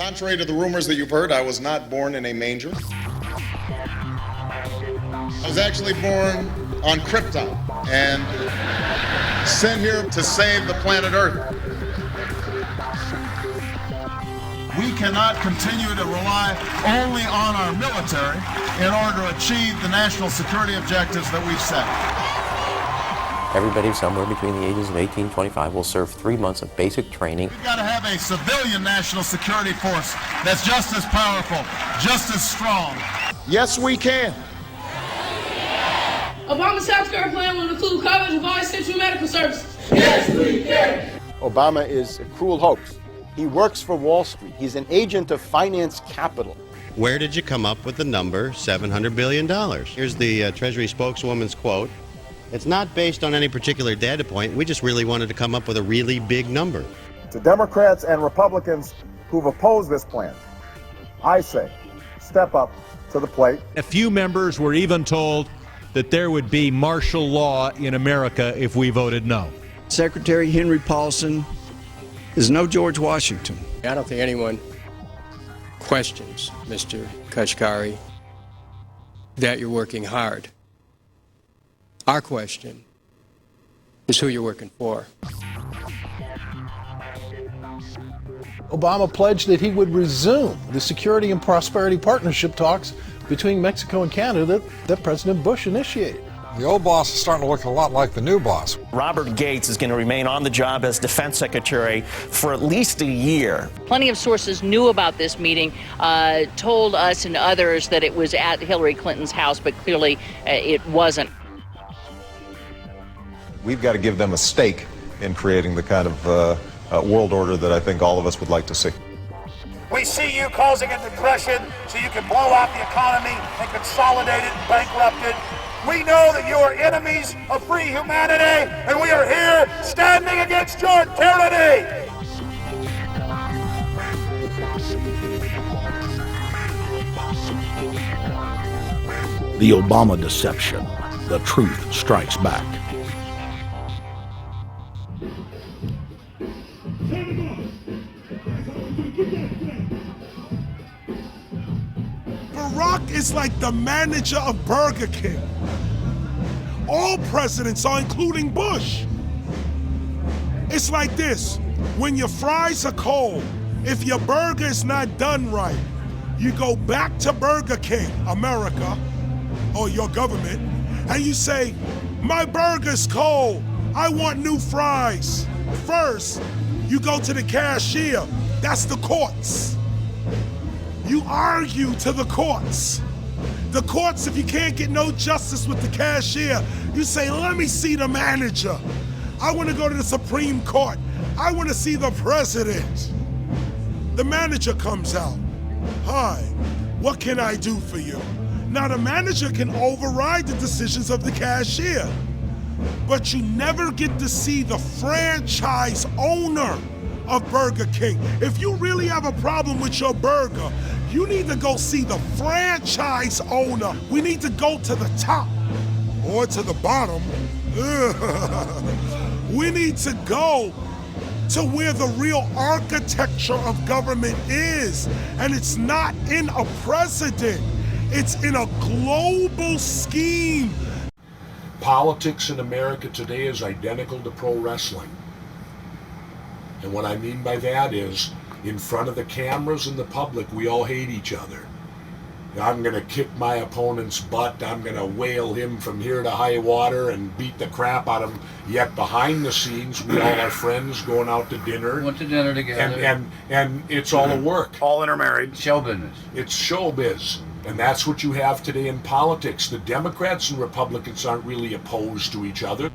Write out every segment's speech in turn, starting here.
Contrary to the rumors that you've heard, I was not born in a manger. I was actually born on Krypton and sent here to save the planet Earth. We cannot continue to rely only on our military in order to achieve the national security objectives that we've set. Everybody somewhere between the ages of 18 and 25 will serve 3 months of basic training. We've got to have a civilian national security force that's just as powerful, just as strong. Yes, we can. Obama's healthcare plan will include coverage of all essential medical services. Yes, we can. Obama is a cruel hoax. He works for Wall Street. He's an agent of finance capital. Where did you come up with the number $700 billion? Here's the Treasury spokeswoman's quote. It's not based on any particular data point. We just really wanted to come up with a really big number. To Democrats and Republicans who've opposed this plan, I say, step up to the plate. A few members were even told that there would be martial law in America if we voted no. Secretary Henry Paulson is no George Washington. I don't think anyone questions, Mr. Kashkari, that you're working hard. Our question is who you're working for. Obama pledged that he would resume the Security and Prosperity Partnership talks between Mexico and Canada that President Bush initiated. The old boss is starting to look a lot like the new boss. Robert Gates is going to remain on the job as defense secretary for at least a year. Plenty of sources knew about this meeting, told us and others that it was at Hillary Clinton's house, but clearly it wasn't. We've got to give them a stake in creating the kind of world order that I think all of us would like to see. We see you causing a depression so you can blow out the economy and consolidate it and bankrupt it. We know that you are enemies of free humanity, and we are here standing against your tyranny. The Obama deception. The truth strikes back. Barack is like the manager of Burger King. All presidents are, including Bush. It's like this: when your fries are cold, if your burger is not done right, you go back to Burger King, America, or your government, and you say, my burger's cold, I want new fries. First, you go to the cashier, that's the courts. You argue to the courts. The courts, if you can't get no justice with the cashier, you say, let me see the manager. I want to go to the Supreme Court. I want to see the president. The manager comes out. Hi, what can I do for you? Now the manager can override the decisions of the cashier, but you never get to see the franchise owner of Burger King. If you really have a problem with your burger, you need to go see the franchise owner. We need to go to the top or to the bottom. We need to go to where the real architecture of government is. And it's not in a president, it's in a global scheme. Politics in America today is identical to pro wrestling. And what I mean by that is, in front of the cameras and the public, we all hate each other. I'm going to kick my opponent's butt. I'm going to whale him from here to high water and beat the crap out of him. Yet behind the scenes, we all are friends going out to dinner. Went to dinner together. And it's all a work. All intermarried. Show business. It's showbiz. And that's what you have today in politics. The Democrats and Republicans aren't really opposed to each other.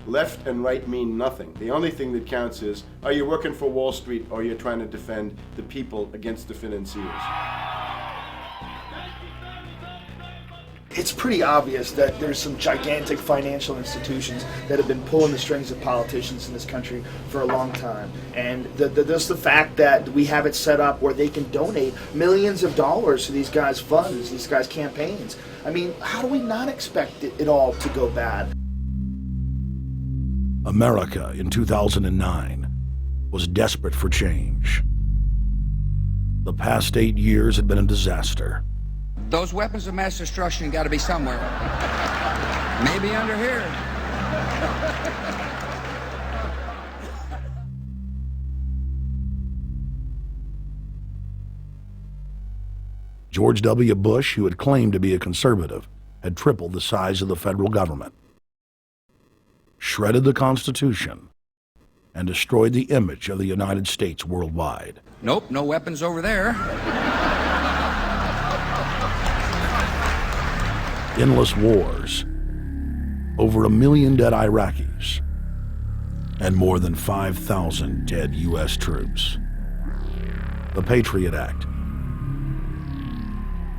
Left and right mean nothing. The only thing that counts is, are you working for Wall Street or you're trying to defend the people against the financiers? It's pretty obvious that there's some gigantic financial institutions that have been pulling the strings of politicians in this country for a long time. And just the fact that we have it set up where they can donate millions of dollars to these guys' funds, these guys' campaigns. I mean, how do we not expect it all to go bad? America in 2009 was desperate for change. The past 8 years had been a disaster. Those weapons of mass destruction got to be somewhere. Maybe under here. George W. Bush, who had claimed to be a conservative, had tripled the size of the federal government, shredded the Constitution, and destroyed the image of the United States worldwide. Nope, no weapons over there. Endless wars, over 1 million dead Iraqis, and more than 5,000 dead U.S. troops. The Patriot Act,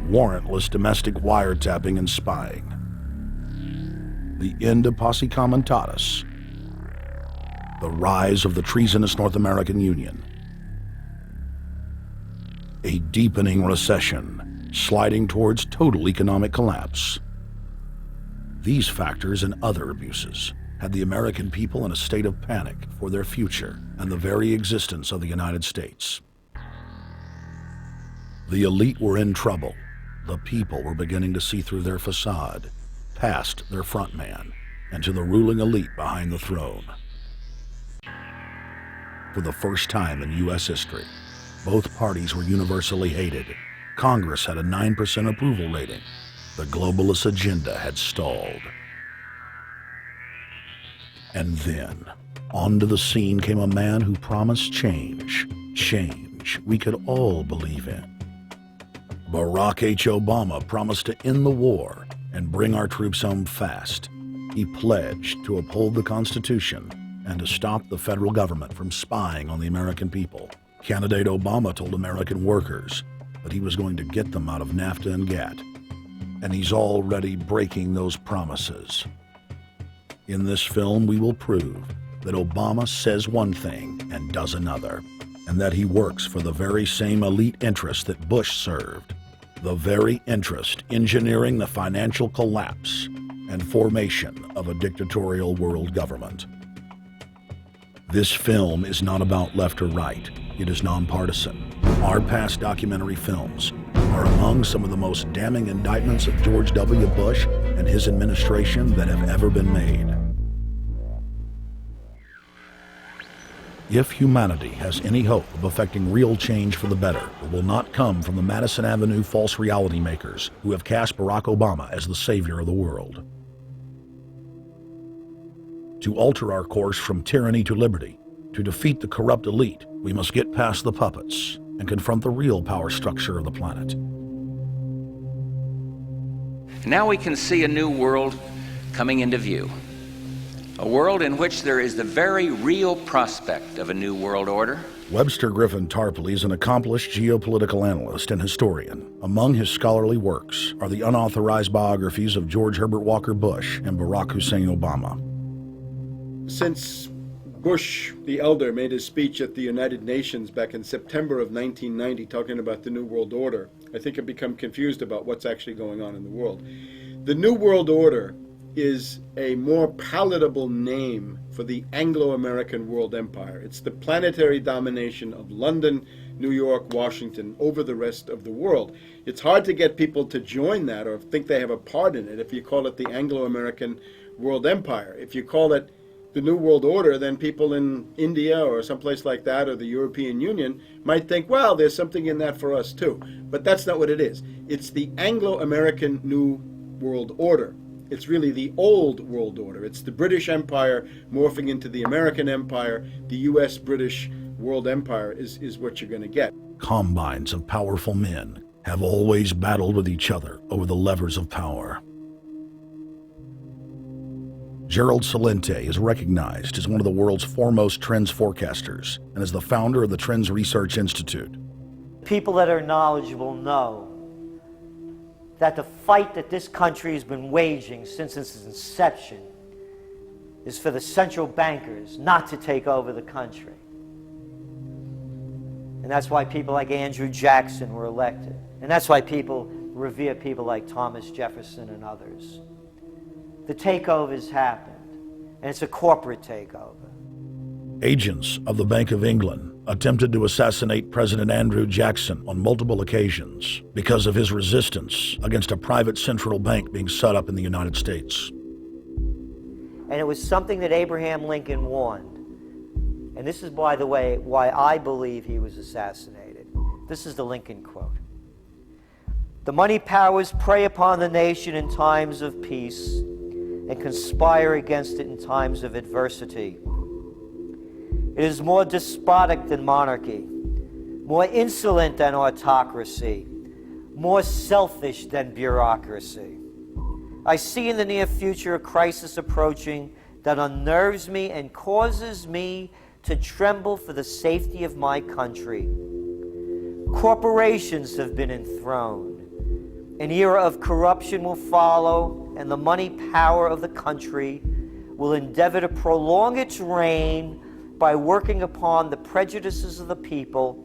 warrantless domestic wiretapping and spying, the end of Posse Comitatus, the rise of the treasonous North American Union, a deepening recession sliding towards total economic collapse. These factors and other abuses had the American people in a state of panic for their future and the very existence of the United States. The elite were in trouble. The people were beginning to see through their facade, past their front man, and to the ruling elite behind the throne. For the first time in U.S. history, both parties were universally hated. Congress had a 9% approval rating. The globalist agenda had stalled. And then, onto the scene came a man who promised change. Change we could all believe in. Barack H. Obama promised to end the war and bring our troops home fast. He pledged to uphold the Constitution and to stop the federal government from spying on the American people. Candidate Obama told American workers that he was going to get them out of NAFTA and GATT, and he's already breaking those promises. In this film, we will prove that Obama says one thing and does another, and that he works for the very same elite interests that Bush served, the very interest engineering the financial collapse and formation of a dictatorial world government. This film is not about left or right. It is nonpartisan. Our past documentary films are among some of the most damning indictments of George W. Bush and his administration that have ever been made. If humanity has any hope of effecting real change for the better, it will not come from the Madison Avenue false reality makers who have cast Barack Obama as the savior of the world. To alter our course from tyranny to liberty, to defeat the corrupt elite, we must get past the puppets and confront the real power structure of the planet. Now we can see a new world coming into view. A world in which there is the very real prospect of a new world order. Webster Griffin Tarpley is an accomplished geopolitical analyst and historian. Among his scholarly works are the unauthorized biographies of George Herbert Walker Bush and Barack Hussein Obama. Since Bush the elder made his speech at the United Nations back in September of 1990 talking about the New World Order, I think I've become confused about what's actually going on in the world. The New World Order is a more palatable name for the Anglo-American world empire. It's the planetary domination of London, New York, Washington over the rest of the world. It's hard to get people to join that or think they have a part in it if you call it the Anglo-American world empire. If you call it the New World Order, then people in India or someplace like that or the European Union might think, well, there's something in that for us too. But that's not what it is. It's the Anglo-American New World Order. It's really the old world order. It's the British Empire morphing into the American Empire. The U.S.-British world empire is what you're going to get. Combines of powerful men have always battled with each other over the levers of power. Gerald Celente is recognized as one of the world's foremost trends forecasters and is the founder of the Trends Research Institute. People that are knowledgeable know that the fight that this country has been waging since its inception is for the central bankers not to take over the country. And that's why people like Andrew Jackson were elected. And that's why people revere people like Thomas Jefferson and others. The takeover's happened, and it's a corporate takeover. Agents of the Bank of England, attempted to assassinate President Andrew Jackson on multiple occasions because of his resistance against a private central bank being set up in the United States. And it was something that Abraham Lincoln warned. And this is, by the way, why I believe he was assassinated. This is the Lincoln quote. "The money powers prey upon the nation in times of peace and conspire against it in times of adversity. It is more despotic than monarchy, more insolent than autocracy, more selfish than bureaucracy. I see in the near future a crisis approaching that unnerves me and causes me to tremble for the safety of my country. Corporations have been enthroned. An era of corruption will follow, and the money power of the country will endeavor to prolong its reign by working upon the prejudices of the people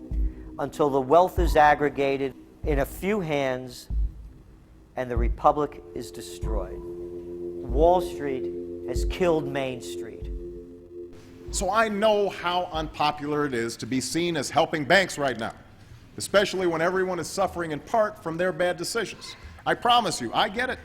until the wealth is aggregated in a few hands and the republic is destroyed. Wall Street has killed Main Street." So I know how unpopular it is to be seen as helping banks right now, especially when everyone is suffering in part from their bad decisions. I promise you, I get it.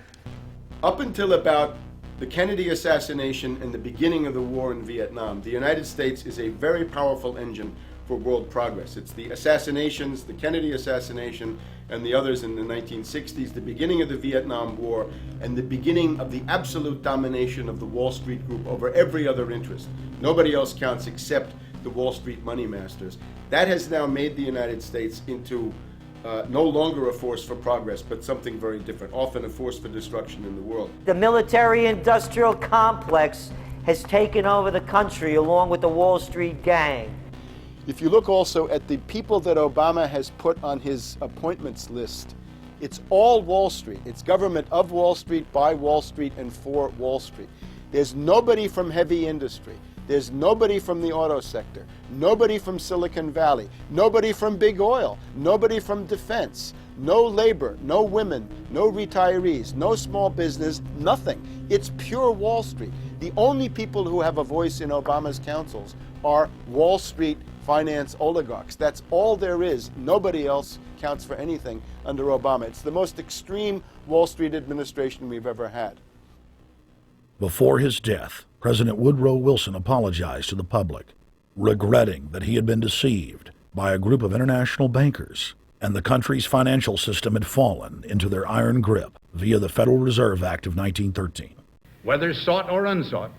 Up until about the Kennedy assassination and the beginning of the war in Vietnam, the United States is a very powerful engine for world progress. It's the assassinations, the Kennedy assassination, and the others in the 1960s, the beginning of the Vietnam War, and the beginning of the absolute domination of the Wall Street Group over every other interest. Nobody else counts except the Wall Street money masters. That has now made the United States into no longer a force for progress, but something very different, often a force for destruction in the world. The military-industrial complex has taken over the country along with the Wall Street gang. If you look also at the people that Obama has put on his appointments list, it's all Wall Street. It's government of Wall Street, by Wall Street, and for Wall Street. There's nobody from heavy industry. There's nobody from the auto sector, nobody from Silicon Valley, nobody from big oil, nobody from defense, no labor, no women, no retirees, no small business, nothing. It's pure Wall Street. The only people who have a voice in Obama's councils are Wall Street finance oligarchs. That's all there is. Nobody else counts for anything under Obama. It's the most extreme Wall Street administration we've ever had. Before his death, President Woodrow Wilson apologized to the public, regretting that he had been deceived by a group of international bankers and the country's financial system had fallen into their iron grip via the Federal Reserve Act of 1913. Whether sought or unsought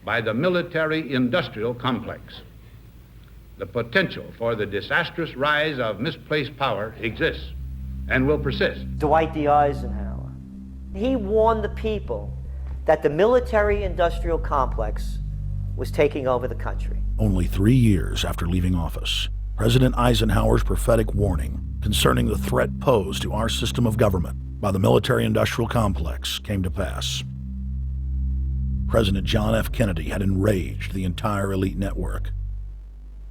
by the military-industrial complex, the potential for the disastrous rise of misplaced power exists and will persist. Dwight D. Eisenhower, he warned the people that the military-industrial complex was taking over the country. Only 3 years after leaving office, President Eisenhower's prophetic warning concerning the threat posed to our system of government by the military-industrial complex came to pass. President John F. Kennedy had enraged the entire elite network.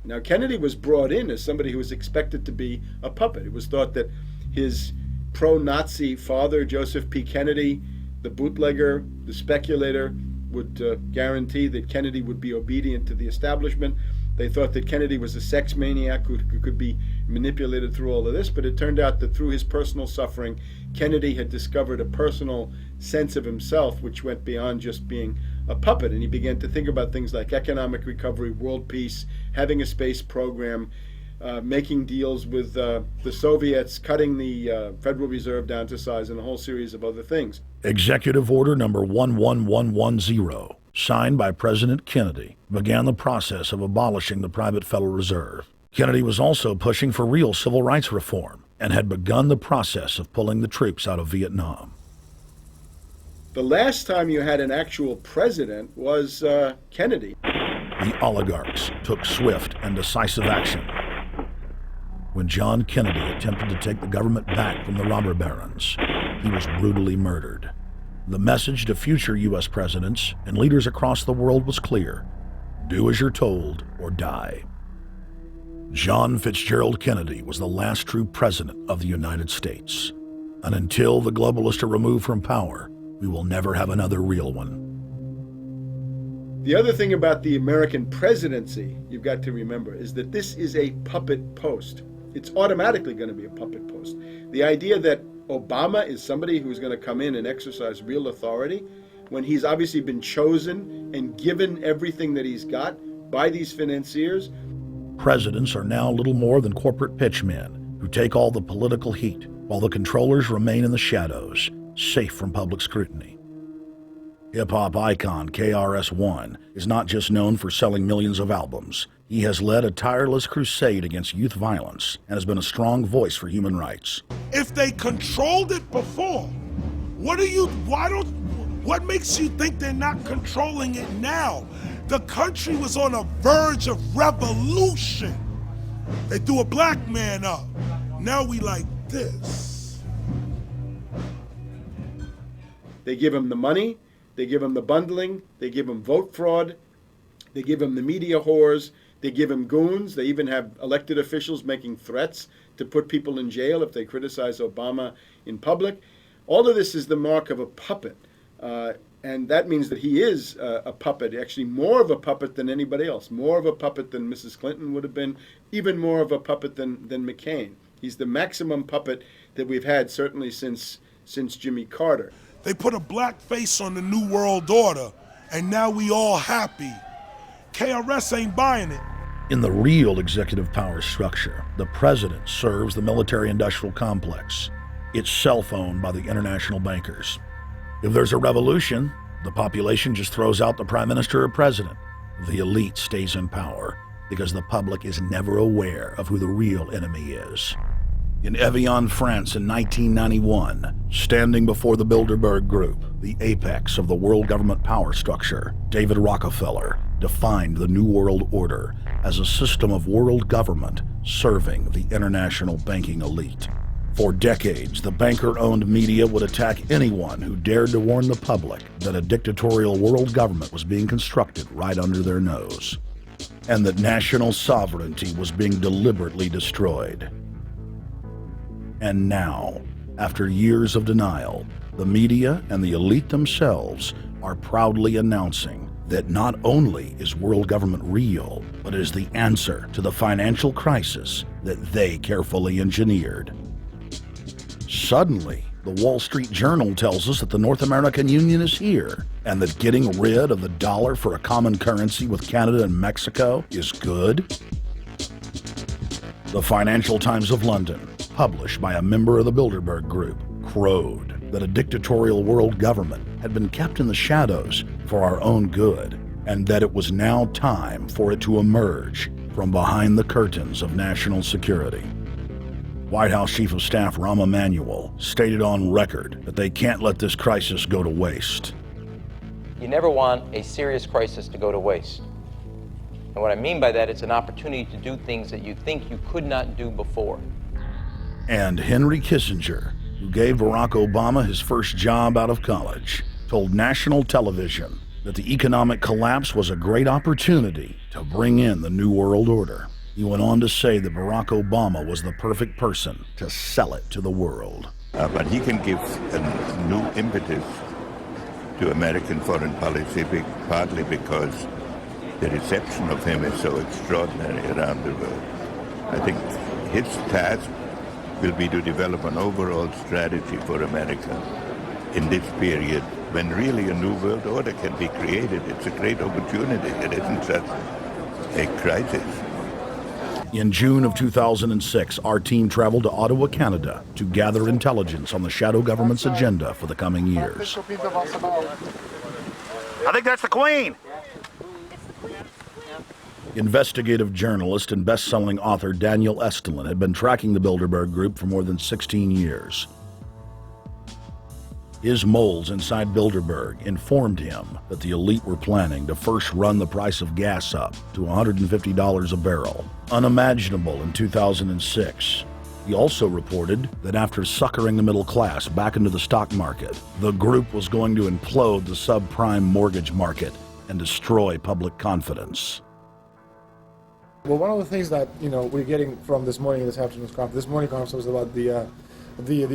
Now, Kennedy was brought in as somebody who was expected to be a puppet. It was thought that his pro-Nazi father, Joseph P. Kennedy, the bootlegger, the speculator, would guarantee that Kennedy would be obedient to the establishment. They thought that Kennedy was a sex maniac who could be manipulated through all of this, but it turned out that through his personal suffering, Kennedy had discovered a personal sense of himself which went beyond just being a puppet, and he began to think about things like economic recovery, world peace, having a space program, making deals with the Soviets, cutting the Federal Reserve down to size, and a whole series of other things. Executive Order number 11110, signed by President Kennedy, began the process of abolishing the private Federal Reserve. Kennedy was also pushing for real civil rights reform and had begun the process of pulling the troops out of Vietnam. The last time you had an actual president was Kennedy. The oligarchs took swift and decisive action. When John Kennedy attempted to take the government back from the robber barons, he was brutally murdered. The message to future U.S. presidents and leaders across the world was clear: do as you're told or die. John Fitzgerald Kennedy was the last true president of the United States. And until the globalists are removed from power, we will never have another real one. The other thing about the American presidency you've got to remember is that this is a puppet post. It's automatically going to be a puppet post. The idea that Obama is somebody who's going to come in and exercise real authority when he's obviously been chosen and given everything that he's got by these financiers. Presidents are now little more than corporate pitchmen who take all the political heat, while the controllers remain in the shadows, safe from public scrutiny. Hip-hop icon KRS-One is not just known for selling millions of albums. He has led a tireless crusade against youth violence and has been a strong voice for human rights. If they controlled it before, what makes you think they're not controlling it now? The country was on a verge of revolution. They threw a black man up. Now we like this. They give him the money, they give him the bundling, they give him vote fraud, they give him the media whores, they give him goons, they even have elected officials making threats to put people in jail if they criticize Obama in public. All of this is the mark of a puppet. And that means that he is a puppet, actually more of a puppet than anybody else, more of a puppet than Mrs. Clinton would have been, even more of a puppet than McCain. He's the maximum puppet that we've had certainly since Jimmy Carter. They put a black face on the New World Order, and now we all happy. KRS ain't buying it. In the real executive power structure, the president serves the military-industrial complex, itself owned by the international bankers. If there's a revolution, the population just throws out the prime minister or president. The elite stays in power because the public is never aware of who the real enemy is. In Evian, France in 1991, standing before the Bilderberg Group, the apex of the world government power structure, David Rockefeller defined the New World Order as a system of world government serving the international banking elite. For decades, the banker-owned media would attack anyone who dared to warn the public that a dictatorial world government was being constructed right under their nose, and that national sovereignty was being deliberately destroyed. And now, after years of denial, the media and the elite themselves are proudly announcing that not only is world government real, but is the answer to the financial crisis that they carefully engineered. Suddenly, the Wall Street Journal tells us that the North American Union is here, and that getting rid of the dollar for a common currency with Canada and Mexico is good. The Financial Times of London, published by a member of the Bilderberg Group, crowed that a dictatorial world government had been kept in the shadows for our own good, and that it was now time for it to emerge from behind the curtains of national security. White House Chief of Staff Rahm Emanuel stated on record that they can't let this crisis go to waste. You never want a serious crisis to go to waste. And what I mean by that, it's an opportunity to do things that you think you could not do before. And Henry Kissinger, who gave Barack Obama his first job out of college, told national television that the economic collapse was a great opportunity to bring in the New World Order. He went on to say that Barack Obama was the perfect person to sell it to the world. But he can give a new impetus to American foreign policy, partly because the reception of him is so extraordinary around the world. I think his task will be to develop an overall strategy for America in this period when really a new world order can be created. It's a great opportunity. It isn't just a crisis. In June of 2006, our team traveled to Ottawa, Canada, to gather intelligence on the shadow government's agenda for the coming years. I think that's the Queen. Investigative journalist and best-selling author Daniel Estulin had been tracking the Bilderberg Group for more than 16 years. His moles inside Bilderberg informed him that the elite were planning to first run the price of gas up to $150 a barrel, unimaginable in 2006. He also reported that after suckering the middle class back into the stock market, the group was going to implode the subprime mortgage market and destroy public confidence. Well, one of the things that we're getting from this morning's conference was about the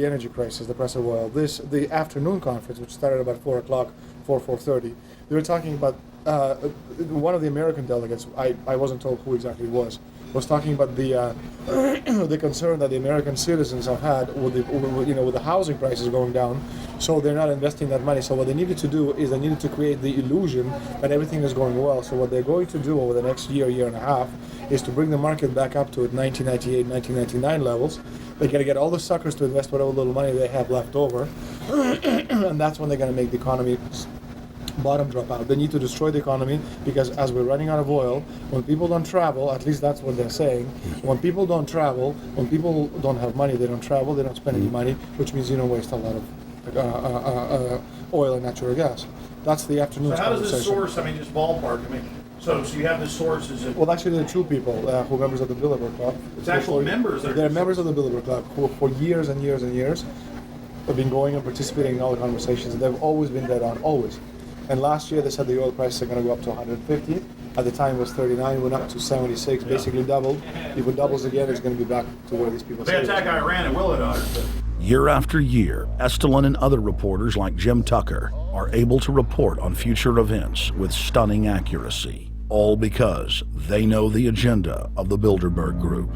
energy crisis, the price of oil. The afternoon conference, which started about 4 o'clock, 4:30, they were talking about one of the American delegates, I wasn't told who exactly it was talking about the the concern that the American citizens have had with the housing prices going down, so they're not investing that money. So what they needed to do is they needed to create the illusion that everything is going well. So what they're going to do over the next year and a half, is to bring the market back up to 1998, 1999 levels. They're going to get all the suckers to invest whatever little money they have left over, and that's when they're going to make the economy bottom drop out. They need to destroy the economy because as we're running out of oil, when people don't travel, at least that's what they're saying, when people don't travel, when people don't have money, they don't travel, they don't spend any money, which means you don't waste a lot of oil and natural gas. That's the afternoon So how does this conversation. source, I mean, just ballpark, I mean, so you have the sources of... Well, actually, there are two people who are members of the Bilderberg Club. It's actual members that are... They're members of the Bilderberg Club who for years and years and years have been going and participating in all the conversations. They've always been dead on, always. And last year they said the oil prices are going to go up to 150. At the time it was 39, went up to 76, basically doubled. If it doubles again, it's going to be back to where these people They say. attack Iran and will it are. Year after year, Estelin and other reporters like Jim Tucker are able to report on future events with stunning accuracy, all because they know the agenda of the Bilderberg Group.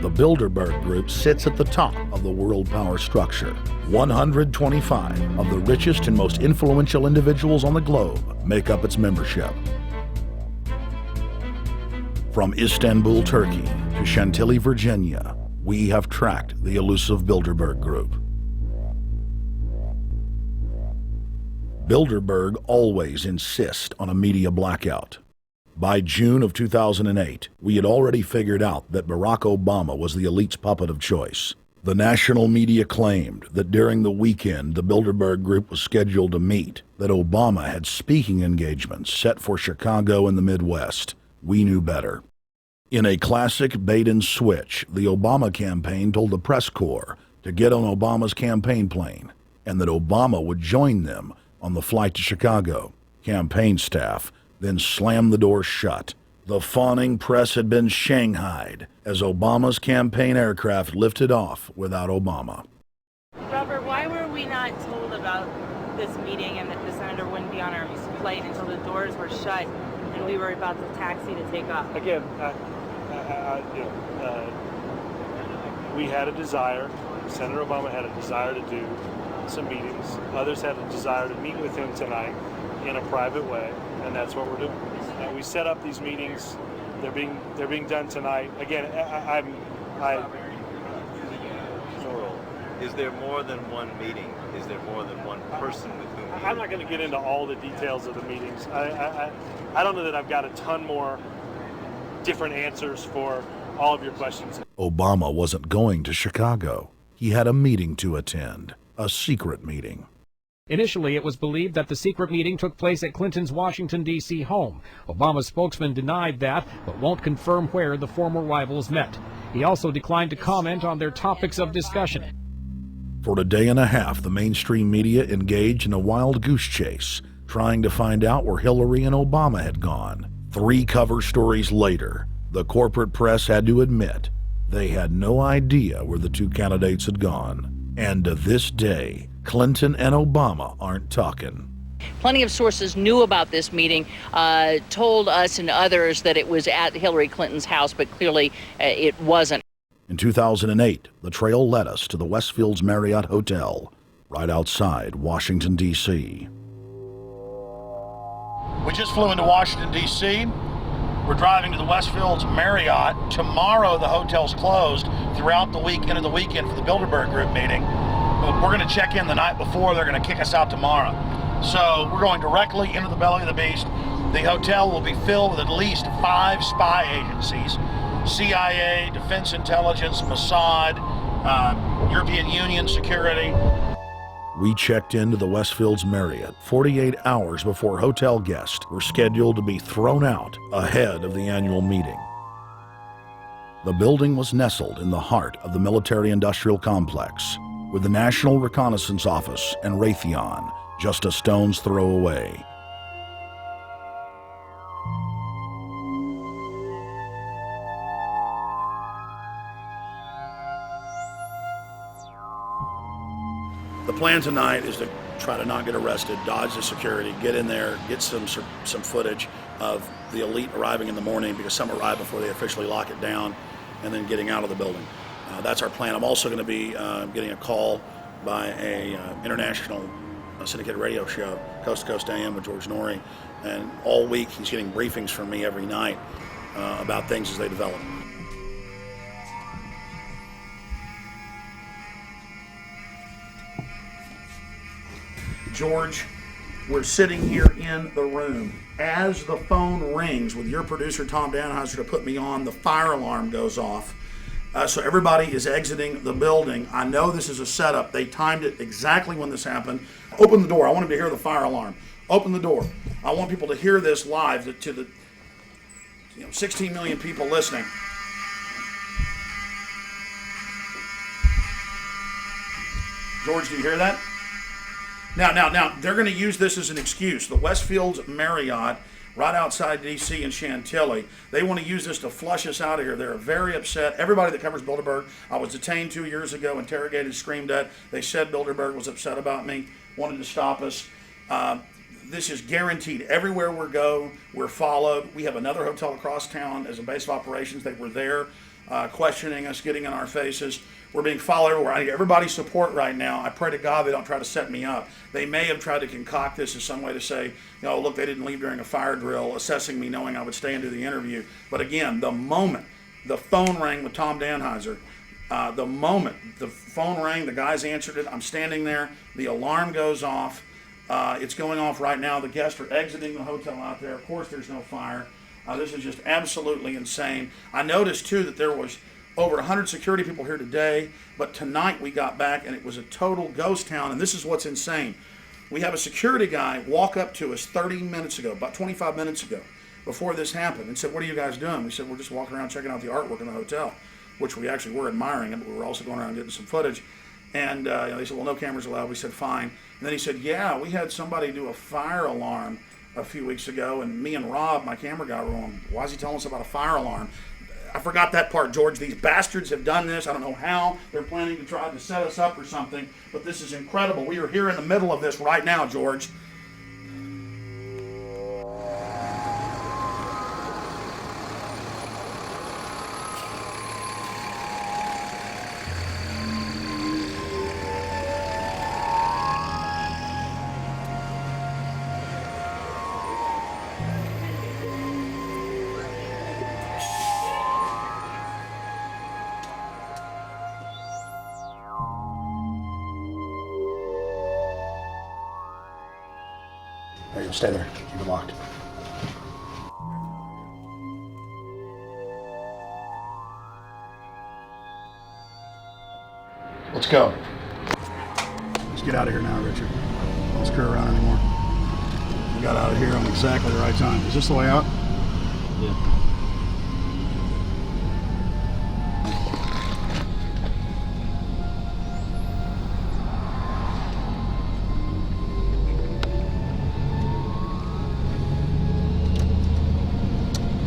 The Bilderberg Group sits at the top of the world power structure. 125 of the richest and most influential individuals on the globe make up its membership. From Istanbul, Turkey to Chantilly, Virginia, we have tracked the elusive Bilderberg Group. Bilderberg always insist on a media blackout. By June of 2008, we had already figured out that Barack Obama was the elite's puppet of choice. The national media claimed that during the weekend the Bilderberg Group was scheduled to meet, that Obama had speaking engagements set for Chicago and the Midwest. We knew better. In a classic bait-and-switch, the Obama campaign told the press corps to get on Obama's campaign plane, and that Obama would join them on the flight to Chicago. Campaign staff then slammed the door shut. The fawning press had been shanghaied as Obama's campaign aircraft lifted off without Obama. Robert, why were we not told about this meeting and that the senator wouldn't be on our flight until the doors were shut and we were about to taxi to take off? Again, we had a desire, Senator Obama had a desire to do some meetings. Others had a desire to meet with him tonight in a private way, and that's what we're doing. We set up these meetings. They're being done tonight. Again, Is there more than one meeting? Is there more than one person with whom I'm not going to get into all the details of the meetings. I don't know that I've got a ton more different answers for all of your questions. Obama wasn't going to Chicago. He had a meeting to attend, a secret meeting. Initially, it was believed that the secret meeting took place at Clinton's Washington, D.C. home. Obama's spokesman denied that, but won't confirm where the former rivals met. He also declined to comment on their topics of discussion. For a day and a half, the mainstream media engaged in a wild goose chase, trying to find out where Hillary and Obama had gone. 3 cover stories later, the corporate press had to admit they had no idea where the 2 candidates had gone. And to this day, Clinton and Obama aren't talking. Plenty of sources knew about this meeting, told us and others that it was at Hillary Clinton's house, but clearly it wasn't. In 2008, the trail led us to the Westfields Marriott Hotel, right outside Washington, D.C. We just flew into Washington, D.C. We're driving to the Westfields Marriott. Tomorrow, the hotel's closed throughout the week into the weekend for the Bilderberg Group meeting. We're going to check in the night before. They're going to kick us out tomorrow. So we're going directly into the belly of the beast. The hotel will be filled with at least 5 spy agencies: CIA, Defense Intelligence, Mossad, European Union security. We checked into the Westfields Marriott 48 hours before hotel guests were scheduled to be thrown out ahead of the annual meeting. The building was nestled in the heart of the military-industrial complex, with the National Reconnaissance Office and Raytheon just a stone's throw away. The plan tonight is to try to not get arrested, dodge the security, get in there, get some footage of the elite arriving in the morning, because some arrive before they officially lock it down, and then getting out of the building. That's our plan. I'm also going to be getting a call by a international syndicated radio show, Coast to Coast AM with George Norrie, and all week he's getting briefings from me every night about things as they develop. George, we're sitting here in the room. As the phone rings with your producer, Tom Danheiser, to put me on, the fire alarm goes off. So everybody is exiting the building. I know this is a setup. They timed it exactly when this happened. Open the door. I want them to hear the fire alarm. Open the door. I want people to hear this live to the 16 million people listening. George, do you hear that? Now, they're going to use this as an excuse. The Westfields Marriott, right outside D.C. in Chantilly, they want to use this to flush us out of here. They're very upset. Everybody that covers Bilderberg, I was detained 2 years ago, interrogated, screamed at. They said Bilderberg was upset about me, wanted to stop us. This is guaranteed. Everywhere we go, we're followed. We have another hotel across town as a base of operations. They were there questioning us, getting in our faces. We're being followed everywhere. I need everybody's support right now. I pray to God they don't try to set me up. They may have tried to concoct this as some way to say, look, they didn't leave during a fire drill, assessing me, knowing I would stay and do the interview. But again, the moment the phone rang with Tom Danheiser, the moment the phone rang, the guys answered it, I'm standing there, the alarm goes off. It's going off right now. The guests are exiting the hotel out there. Of course, there's no fire. This is just absolutely insane. I noticed, too, that there was over 100 security people here today, but tonight we got back and it was a total ghost town, and this is what's insane. We have a security guy walk up to us 30 minutes ago, about 25 minutes ago, before this happened, and said, "What are you guys doing?" We said, "We're just walking around checking out the artwork in the hotel," which we actually were admiring it, but we were also going around getting some footage. And they said, "Well, no cameras allowed." We said, "Fine." And then he said, "Yeah, we had somebody do a fire alarm a few weeks ago, and me and Rob, my camera guy, were on, why is he telling us about a fire alarm?" I forgot that part, George. These bastards have done this. I don't know how. They're planning to try to set us up or something, but this is incredible. We are here in the middle of this right now, George. There you go, stay there, keep it locked. Let's go. Let's get out of here now, Richard. Don't screw around anymore. We got out of here on exactly the right time. Is this the way out? Yeah.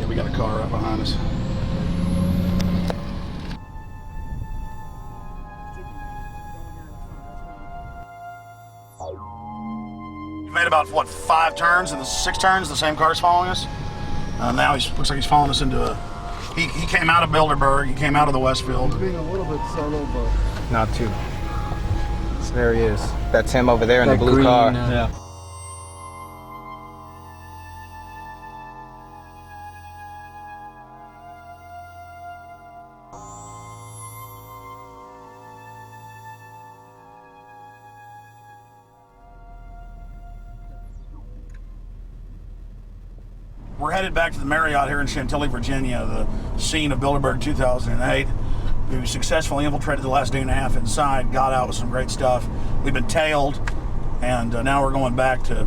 We got a car right behind us. You made about, what, 5 turns, and the 6 turns, the same car's following us? Now he looks like he's following us into a... He came out of Bilderberg, he came out of the Westfield. He's being a little bit solo, but... Not too. So there he is. That's him over there in the blue green, car. yeah. We're headed back to the Marriott here in Chantilly, Virginia, the scene of Bilderberg 2008. We successfully infiltrated the last day and a half inside, got out with some great stuff. We've been tailed, and now we're going back to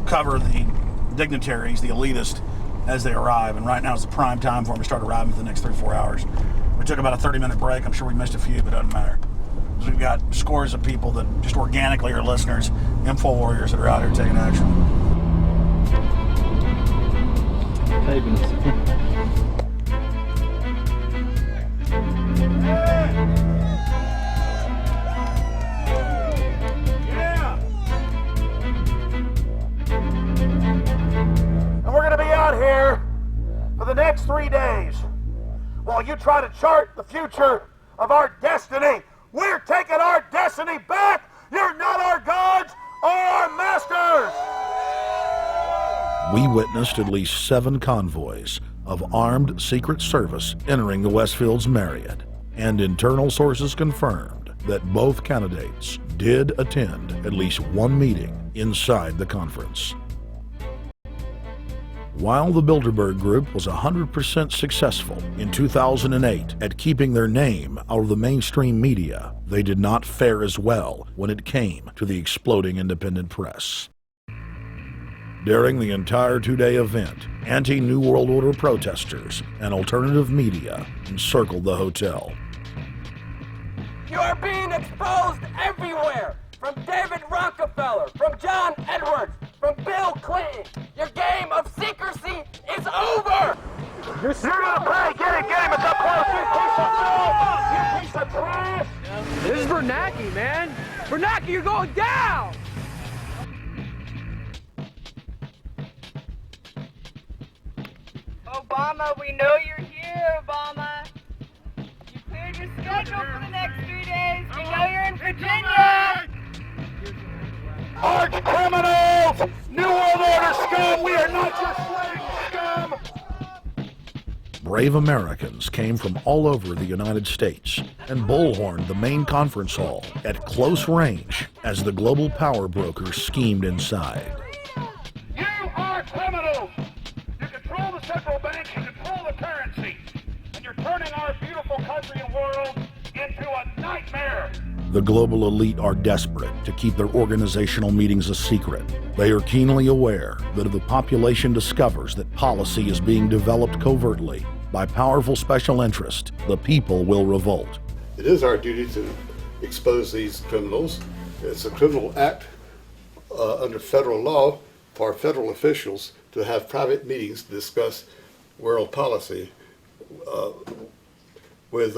cover the dignitaries, the elitists, as they arrive. And right now is the prime time for them to start arriving for the next 3-4 hours. We took about a 30-minute break. I'm sure we missed a few, but it doesn't matter. We've got scores of people that just organically are listeners, info warriors that are out here taking action. next 3 days, while you try to chart the future of our destiny, we're taking our destiny back. You're not our gods or our masters. We witnessed at least 7 convoys of armed Secret Service entering the Westfield's Marriott, and internal sources confirmed that both candidates did attend at least one meeting inside the conference. While the Bilderberg Group was 100% successful in 2008 at keeping their name out of the mainstream media, they did not fare as well when it came to the exploding independent press. During the entire 2-day event, anti-New World Order protesters and alternative media encircled the hotel. You are being exposed everywhere! From David Rockefeller, from John Edwards, from Bill Clinton. Your game of secrecy is over! You're gonna play! Get him! It's up close! You piece of trash! This is Bernanke, man! Bernanke, you're going down! Obama, we know you're here, Obama. You cleared your schedule for the next 3 days. We know you're in Virginia. Arch criminals! New World Order scum! We are not your slave scum! Brave Americans came from all over the United States and bullhorned the main conference hall at close range as the global power brokers schemed inside. You are criminals! You control the central bank, you control the currency, and you're turning our beautiful country and world into a nightmare! The global elite are desperate to keep their organizational meetings a secret. They are keenly aware that if the population discovers that policy is being developed covertly by powerful special interest, the people will revolt. It is our duty to expose these criminals. It's a criminal act under federal law for federal officials to have private meetings to discuss world policy with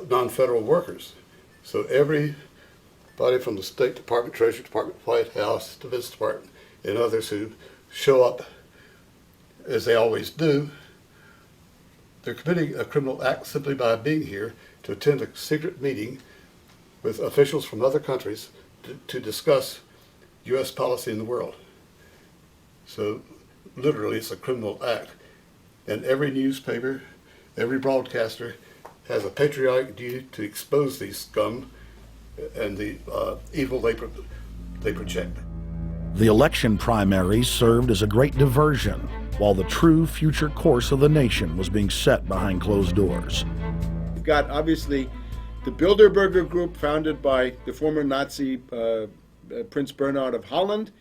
non-federal workers. So everybody from the State Department, Treasury Department, White House, Defense Department, and others who show up, as they always do, they're committing a criminal act simply by being here to attend a secret meeting with officials from other countries to discuss U.S. policy in the world. So literally it's a criminal act. And every newspaper, every broadcaster has a patriotic duty to expose these scum and the evil they project. The election primaries served as a great diversion, while the true future course of the nation was being set behind closed doors. You've got, obviously, the Bilderberger Group, founded by the former Nazi Prince Bernhard of Holland.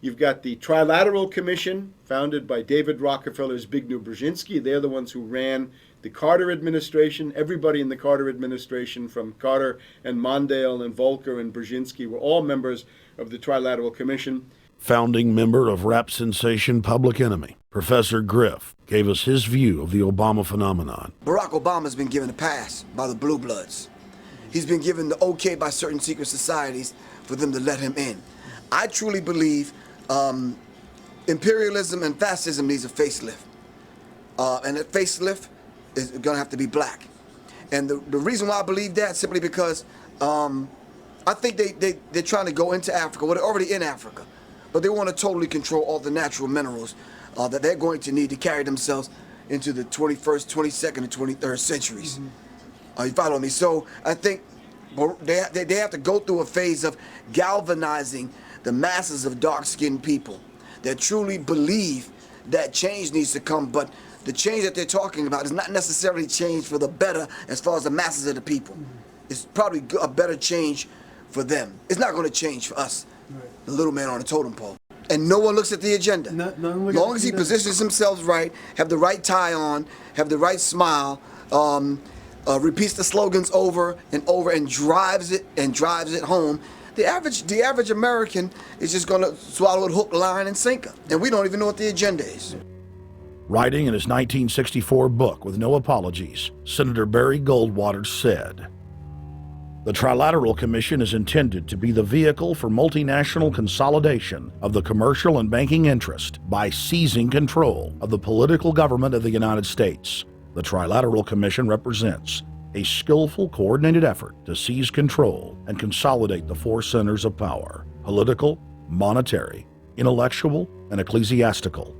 You've got the Trilateral Commission, founded by David Rockefeller's Zbigniew Brzezinski. They're the ones who ran the Carter administration. Everybody in the Carter administration, from Carter and Mondale and Volcker and Brzezinski, were all members of the Trilateral Commission. Founding member of rap sensation Public Enemy, Professor Griff, gave us his view of the Obama phenomenon. Barack Obama's been given a pass by the Blue Bloods. He's been given the okay by certain secret societies for them to let him in. I truly believe imperialism and fascism needs a facelift. And that facelift is gonna have to be black. And the reason why I believe that, simply because I think they're trying to go into Africa. Well, they're already in Africa, but they want to totally control all the natural minerals that they're going to need to carry themselves into the 21st, 22nd, and 23rd centuries. You follow me? So I think they have to go through a phase of galvanizing the masses of dark-skinned people that truly believe that change needs to come, but the change that they're talking about is not necessarily change for the better as far as the masses of the people. It's probably a better change for them. It's not going to change for us, the little man on the totem pole. And no one looks at the agenda. As long as he positions himself right, have the right tie on, have the right smile, repeats the slogans over and over and drives it home, the average American is just going to swallow it hook, line, and sinker. And we don't even know what the agenda is. Writing in his 1964 book, With No Apologies, Senator Barry Goldwater said, The Trilateral Commission is intended to be the vehicle for multinational consolidation of the commercial and banking interest by seizing control of the political government of the United States. The Trilateral Commission represents a skillful, coordinated effort to seize control and consolidate the four centers of power: political, monetary, intellectual, and ecclesiastical.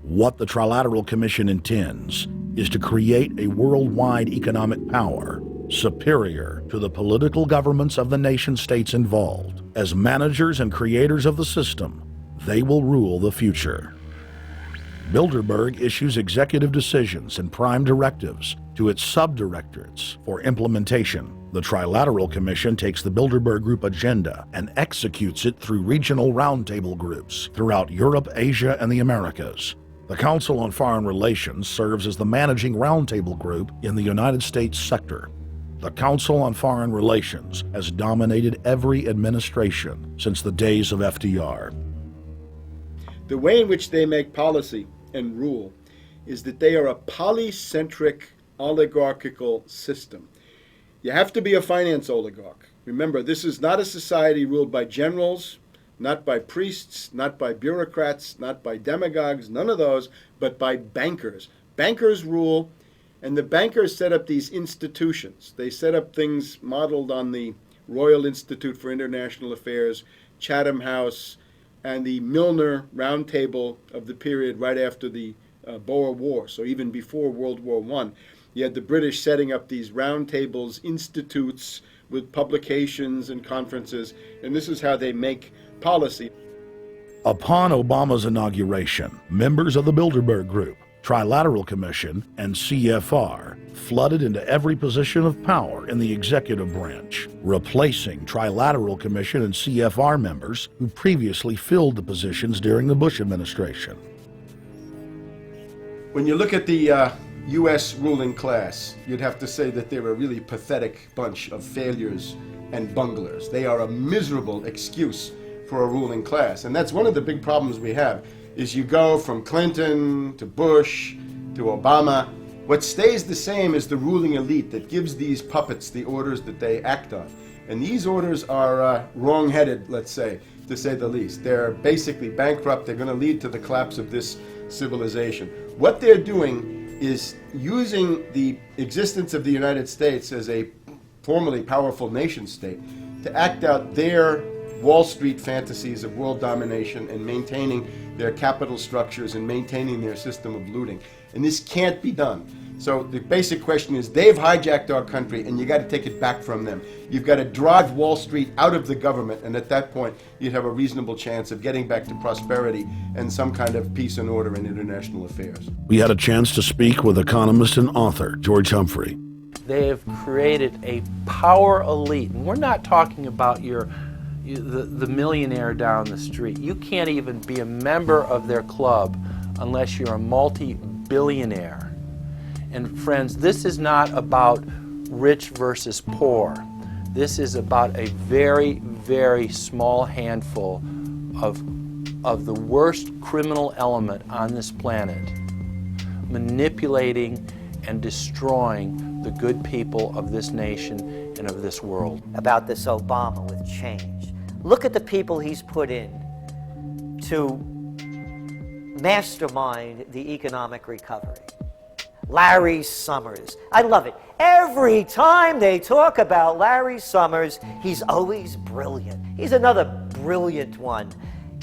What the Trilateral Commission intends is to create a worldwide economic power superior to the political governments of the nation-states involved. As managers and creators of the system, they will rule the future. Bilderberg issues executive decisions and prime directives to its subdirectorates for implementation. The Trilateral Commission takes the Bilderberg Group agenda and executes it through regional roundtable groups throughout Europe, Asia, and the Americas. The Council on Foreign Relations serves as the managing roundtable group in the United States sector. The Council on Foreign Relations has dominated every administration since the days of FDR. The way in which they make policy and rule is that they are a polycentric oligarchical system. You have to be a finance oligarch. Remember, this is not a society ruled by generals, not by priests, not by bureaucrats, not by demagogues, none of those, but by bankers. Bankers rule, and the bankers set up these institutions. They set up things modeled on the Royal Institute for International Affairs, Chatham House, and the Milner Round Table of the period right after the Boer War, so even before World War I. You had the British setting up these round tables, institutes with publications and conferences, and this is how they make policy. Upon Obama's inauguration, members of the Bilderberg Group, Trilateral Commission, and CFR flooded into every position of power in the executive branch, replacing Trilateral Commission and CFR members who previously filled the positions during the Bush administration. When you look at the U.S. ruling class, you'd have to say that they're a really pathetic bunch of failures and bunglers. They are a miserable excuse for a ruling class. And that's one of the big problems we have, is you go from Clinton to Bush to Obama. What stays the same is the ruling elite that gives these puppets the orders that they act on. And these orders are wrong-headed, let's say the least. They're basically bankrupt. They're going to lead to the collapse of this civilization. What they're doing is using the existence of the United States as a formerly powerful nation state to act out their Wall Street fantasies of world domination and maintaining their capital structures and maintaining their system of looting. And this can't be done. So the basic question is, they've hijacked our country and you got to take it back from them. You've got to drive Wall Street out of the government, and at that point you'd have a reasonable chance of getting back to prosperity and some kind of peace and order in international affairs. We had a chance to speak with economist and author George Humphrey. They have created a power elite, and we're not talking about the millionaire down the street. You can't even be a member of their club unless you're a multi-billionaire. And friends, this is not about rich versus poor. This is about a very, very small handful of the worst criminal element on this planet, manipulating and destroying the good people of this nation and of this world. About this Obama with change. Look at the people he's put in to mastermind the economic recovery. Larry Summers. I love it. Every time they talk about Larry Summers, he's always brilliant. He's another brilliant one.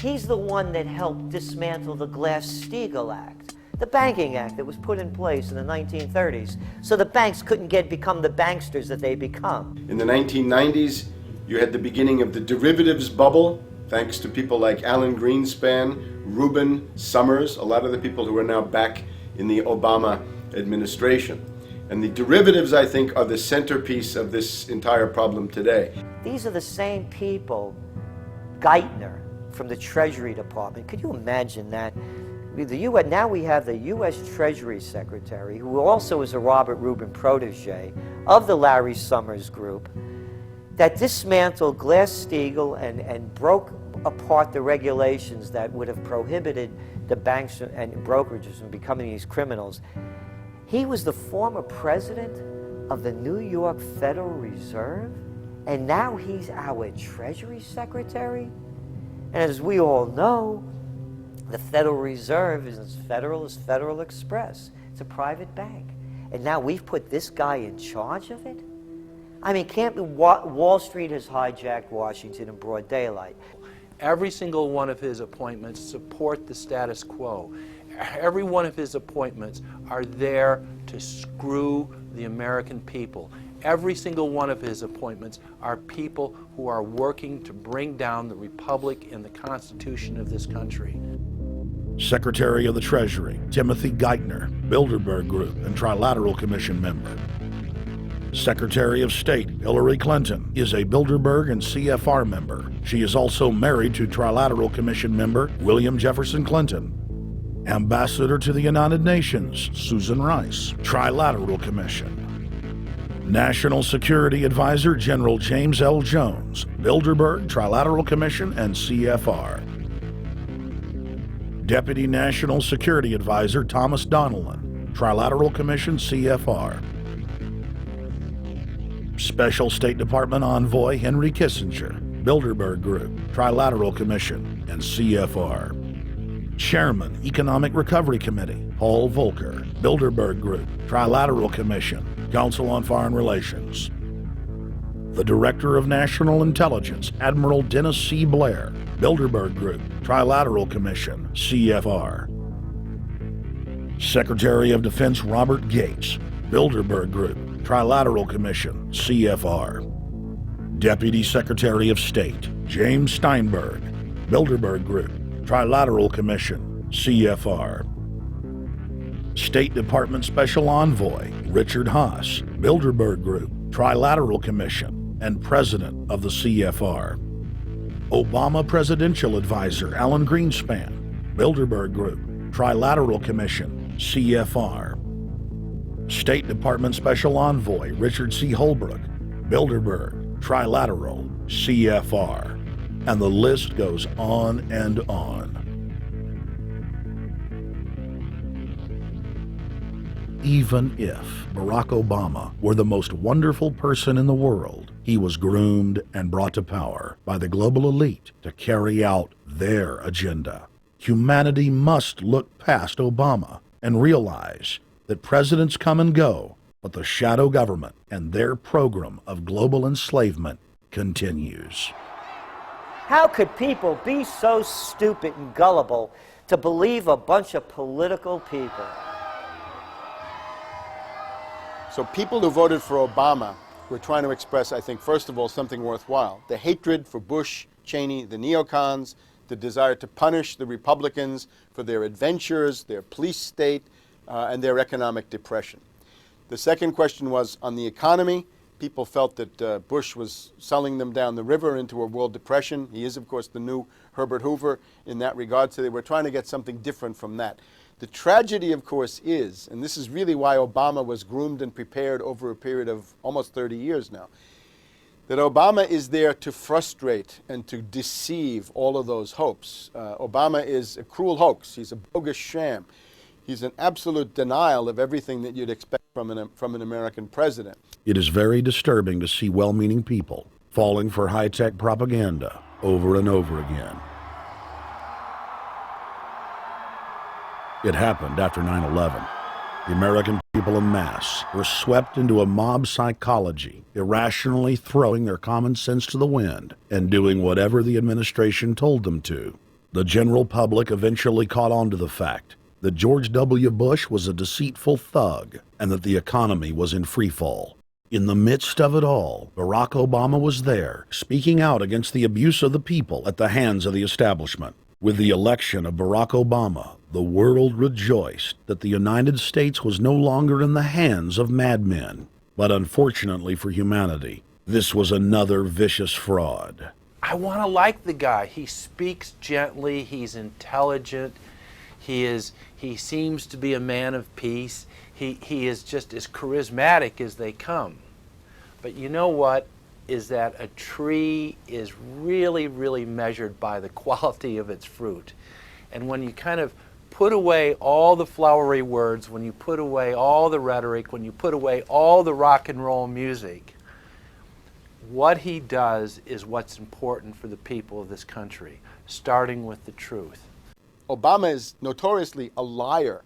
He's the one that helped dismantle the Glass-Steagall Act, the banking act that was put in place in the 1930s, so the banks couldn't become the banksters that they become. In the 1990s, you had the beginning of the derivatives bubble, thanks to people like Alan Greenspan, Rubin, Summers, a lot of the people who are now back in the Obama administration. And the derivatives, I think, are the centerpiece of this entire problem today. These are the same people, Geithner from the Treasury Department. Could you imagine that? Now we have the U.S. Treasury Secretary, who also is a Robert Rubin protege of the Larry Summers Group, that dismantled Glass-Steagall and broke apart the regulations that would have prohibited the banks and brokerages from becoming these criminals. He was the former president of the New York Federal Reserve, And now he's our Treasury Secretary? And as we all know, the Federal Reserve is as federal as Federal Express. It's a private bank. And now we've put this guy in charge of it? I mean, Wall Street has hijacked Washington in broad daylight. Every single one of his appointments support the status quo. Every one of his appointments are there to screw the American people. Every single one of his appointments are people who are working to bring down the Republic and the Constitution of this country. Secretary of the Treasury, Timothy Geithner, Bilderberg Group and Trilateral Commission member. Secretary of State, Hillary Clinton, is a Bilderberg and CFR member. She is also married to Trilateral Commission member William Jefferson Clinton. Ambassador to the United Nations, Susan Rice, Trilateral Commission. National Security Advisor General James L. Jones, Bilderberg, Trilateral Commission, and CFR. Deputy National Security Advisor Thomas Donilon, Trilateral Commission, CFR. Special State Department Envoy Henry Kissinger, Bilderberg Group, Trilateral Commission, and CFR. Chairman, Economic Recovery Committee, Paul Volcker, Bilderberg Group, Trilateral Commission, Council on Foreign Relations. The Director of National Intelligence, Admiral Dennis C. Blair, Bilderberg Group, Trilateral Commission, CFR. Secretary of Defense Robert Gates, Bilderberg Group, Trilateral Commission, CFR. Deputy Secretary of State, James Steinberg, Bilderberg Group, Trilateral Commission, CFR. State Department Special Envoy, Richard Haas, Bilderberg Group, Trilateral Commission, and President of the CFR. Obama Presidential Advisor Alan Greenspan, Bilderberg Group, Trilateral Commission, CFR. State Department Special Envoy Richard C. Holbrooke, Bilderberg, Trilateral, CFR. And the list goes on and on. Even if Barack Obama were the most wonderful person in the world, he was groomed and brought to power by the global elite to carry out their agenda. Humanity must look past Obama and realize that presidents come and go, but the shadow government and their program of global enslavement continues. How could people be so stupid and gullible to believe a bunch of political people? So people who voted for Obama were trying to express, I think, first of all, something worthwhile. The hatred for Bush, Cheney, the neocons, the desire to punish the Republicans for their adventures, their police state, and their economic depression. The second question was on the economy. People felt that Bush was selling them down the river into a world depression. He is, of course, the new Herbert Hoover in that regard, so they were trying to get something different from that. The tragedy, of course, is, and this is really why Obama was groomed and prepared over a period of almost 30 years now, that Obama is there to frustrate and to deceive all of those hopes. Obama is a cruel hoax. He's a bogus sham. He's an absolute denial of everything that you'd expect from an American president. It is very disturbing to see well-meaning people falling for high-tech propaganda over and over again. It happened after 9/11. The American people en masse were swept into a mob psychology, irrationally throwing their common sense to the wind and doing whatever the administration told them to. The general public eventually caught on to the fact that George W. Bush was a deceitful thug and that the economy was in freefall. In the midst of it all, Barack Obama was there, speaking out against the abuse of the people at the hands of the establishment. With the election of Barack Obama, the world rejoiced that the United States was no longer in the hands of madmen. But unfortunately for humanity, this was another vicious fraud. I want to like the guy. He speaks gently, he's intelligent, he seems to be a man of peace. He is just as charismatic as they come. But you know what? Is that a tree is really, really measured by the quality of its fruit. And when you kind of put away all the flowery words, when you put away all the rhetoric, when you put away all the rock and roll music, What he does is what's important for the people of this country, starting with the truth. Obama is notoriously a liar.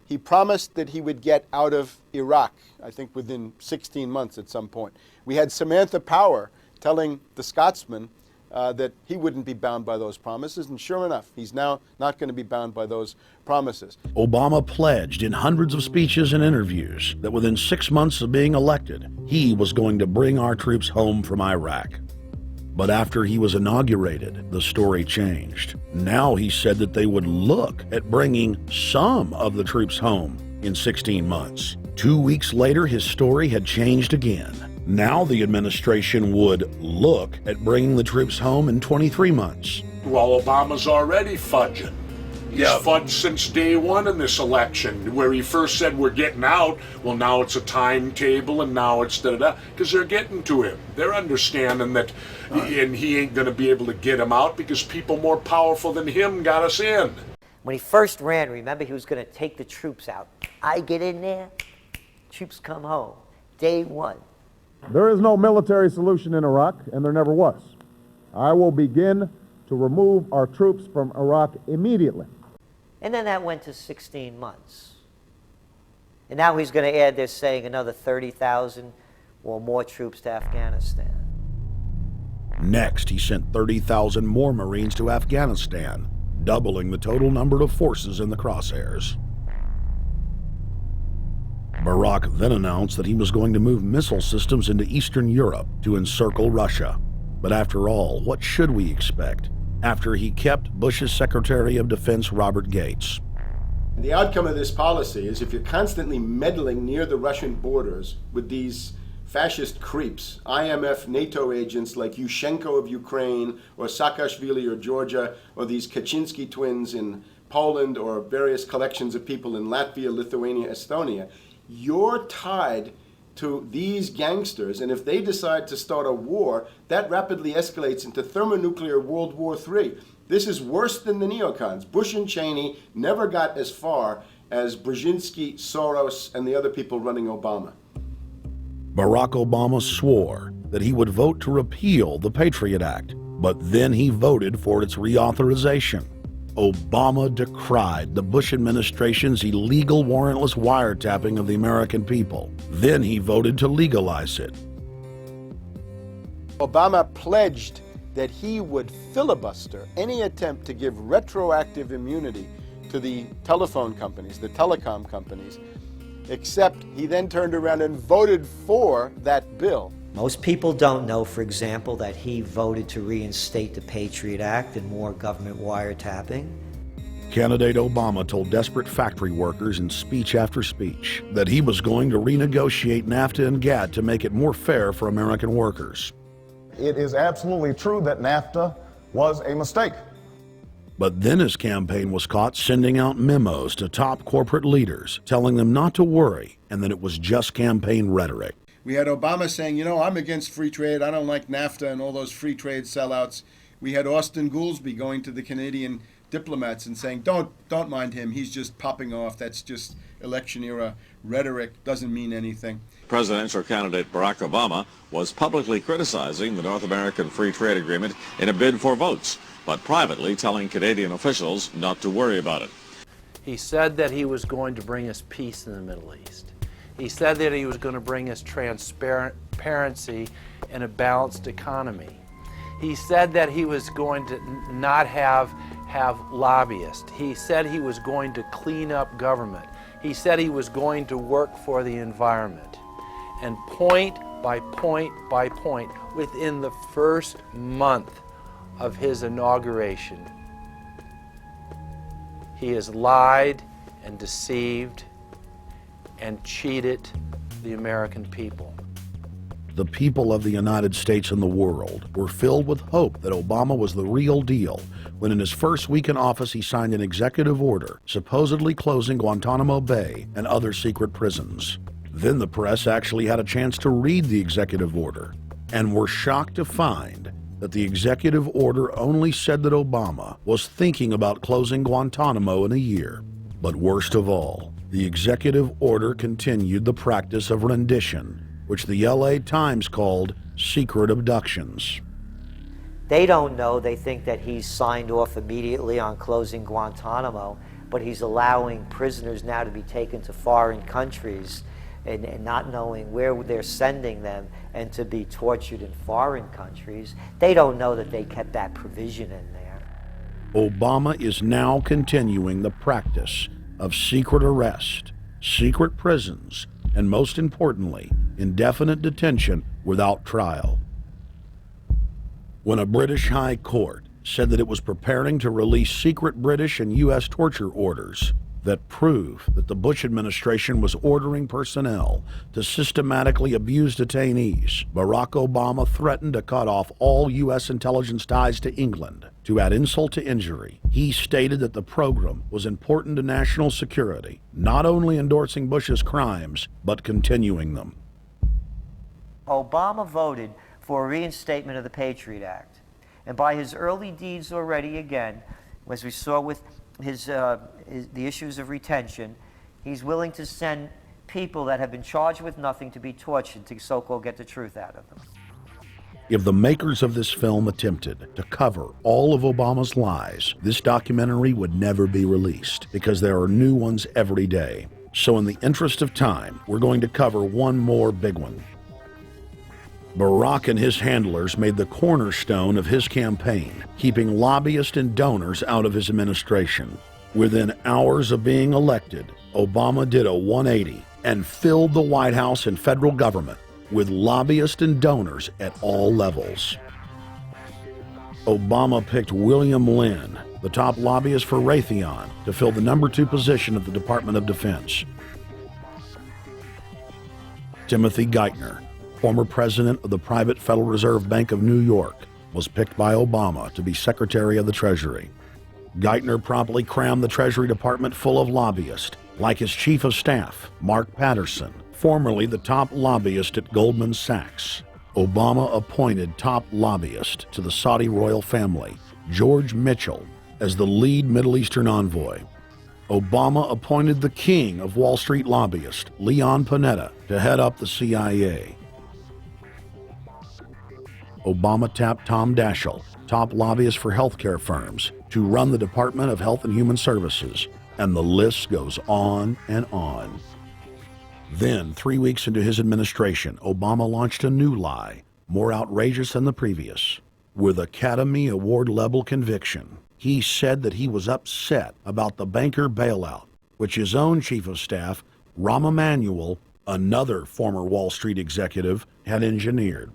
He promised that he would get out of Iraq, I think within 16 months at some point. We had Samantha Power telling the Scotsman that he wouldn't be bound by those promises, and sure enough, he's now not going to be bound by those promises. Obama pledged in hundreds of speeches and interviews that within 6 months of being elected, he was going to bring our troops home from Iraq. But after he was inaugurated, the story changed. Now he said that they would look at bringing some of the troops home in 16 months. 2 weeks later, his story had changed again. Now the administration would look at bringing the troops home in 23 months. Well, Obama's already fudging. He's fudged since day one in this election, where he first said we're getting out. Well, now it's a timetable, and now it's da-da-da, because they're getting to him. They're understanding that, and he ain't going to be able to get him out because people more powerful than him got us in. When he first ran, remember, he was going to take the troops out. I get in there, troops come home. Day one. There is no military solution in Iraq, and there never was. I will begin to remove our troops from Iraq immediately. And then that went to 16 months. And now he's going to add, they're saying, another 30,000 or more troops to Afghanistan. Next, he sent 30,000 more Marines to Afghanistan, doubling the total number of forces in the crosshairs. Barack then announced that he was going to move missile systems into Eastern Europe to encircle Russia. But after all, what should we expect after he kept Bush's Secretary of Defense Robert Gates? The outcome of this policy is if you're constantly meddling near the Russian borders with these fascist creeps, IMF NATO agents like Yushchenko of Ukraine or Saakashvili or Georgia, or these Kaczynski twins in Poland, or various collections of people in Latvia, Lithuania, Estonia, you're tied to these gangsters, and if they decide to start a war, that rapidly escalates into thermonuclear World War III. This is worse than the neocons. Bush and Cheney never got as far as Brzezinski, Soros, and the other people running Obama. Barack Obama swore that he would vote to repeal the Patriot Act, but then he voted for its reauthorization. Obama decried the Bush administration's illegal warrantless wiretapping of the American people. Then he voted to legalize it. Obama pledged that he would filibuster any attempt to give retroactive immunity to the telephone companies, the telecom companies, except he then turned around and voted for that bill. Most people don't know, for example, that he voted to reinstate the Patriot Act and more government wiretapping. Candidate Obama told desperate factory workers in speech after speech that he was going to renegotiate NAFTA and GATT to make it more fair for American workers. It is absolutely true that NAFTA was a mistake. But then his campaign was caught sending out memos to top corporate leaders, telling them not to worry and that it was just campaign rhetoric. We had Obama saying, you know, I'm against free trade. I don't like NAFTA and all those free trade sellouts. We had Austin Goolsbee going to the Canadian diplomats and saying, don't mind him. He's just popping off. That's just election era rhetoric. Doesn't mean anything. Presidential candidate Barack Obama was publicly criticizing the North American Free Trade Agreement in a bid for votes, but privately telling Canadian officials not to worry about it. He said that he was going to bring us peace in the Middle East. He said that he was going to bring us transparency and a balanced economy. He said that he was going to not have lobbyists. He said he was going to clean up government. He said he was going to work for the environment. And point by point by point, within the first month of his inauguration, he has lied and deceived and cheated the American people. The people of the United States and the world were filled with hope that Obama was the real deal when in his first week in office he signed an executive order supposedly closing Guantanamo Bay and other secret prisons. Then the press actually had a chance to read the executive order and were shocked to find that the executive order only said that Obama was thinking about closing Guantanamo in a year. But worst of all, the executive order continued the practice of rendition, which the LA Times called secret abductions. They don't know. They think that he's signed off immediately on closing Guantanamo, but he's allowing prisoners now to be taken to foreign countries and not knowing where they're sending them and to be tortured in foreign countries. They don't know that they kept that provision in there. Obama is now continuing the practice of secret arrest, secret prisons, and most importantly, indefinite detention without trial. When a British High Court said that it was preparing to release secret British and U.S. torture orders that prove that the Bush administration was ordering personnel to systematically abuse detainees, Barack Obama threatened to cut off all U.S. intelligence ties to England. To add insult to injury, he stated that the program was important to national security, not only endorsing Bush's crimes, but continuing them. Obama voted for a reinstatement of the Patriot Act. And by his early deeds already, again, as we saw with the issues of retention, he's willing to send people that have been charged with nothing to be tortured to so-called get the truth out of them. If the makers of this film attempted to cover all of Obama's lies, this documentary would never be released because there are new ones every day. So in the interest of time, we're going to cover one more big one. Barack and his handlers made the cornerstone of his campaign, keeping lobbyists and donors out of his administration. Within hours of being elected, Obama did a 180 and filled the White House and federal government with lobbyists and donors at all levels. Obama picked William Lynn, the top lobbyist for Raytheon, to fill the number 2 position at the Department of Defense. Timothy Geithner, former president of the private Federal Reserve Bank of New York, was picked by Obama to be Secretary of the Treasury. Geithner promptly crammed the Treasury Department full of lobbyists, like his chief of staff, Mark Patterson, formerly the top lobbyist at Goldman Sachs. Obama appointed top lobbyist to the Saudi royal family, George Mitchell, as the lead Middle Eastern envoy. Obama appointed the king of Wall Street lobbyists, Leon Panetta, to head up the CIA. Obama tapped Tom Daschle, top lobbyist for healthcare firms, to run the Department of Health and Human Services, and the list goes on and on. Then, 3 weeks into his administration, Obama launched a new lie, more outrageous than the previous. With Academy Award-level conviction, he said that he was upset about the banker bailout, which his own chief of staff, Rahm Emanuel, another former Wall Street executive, had engineered.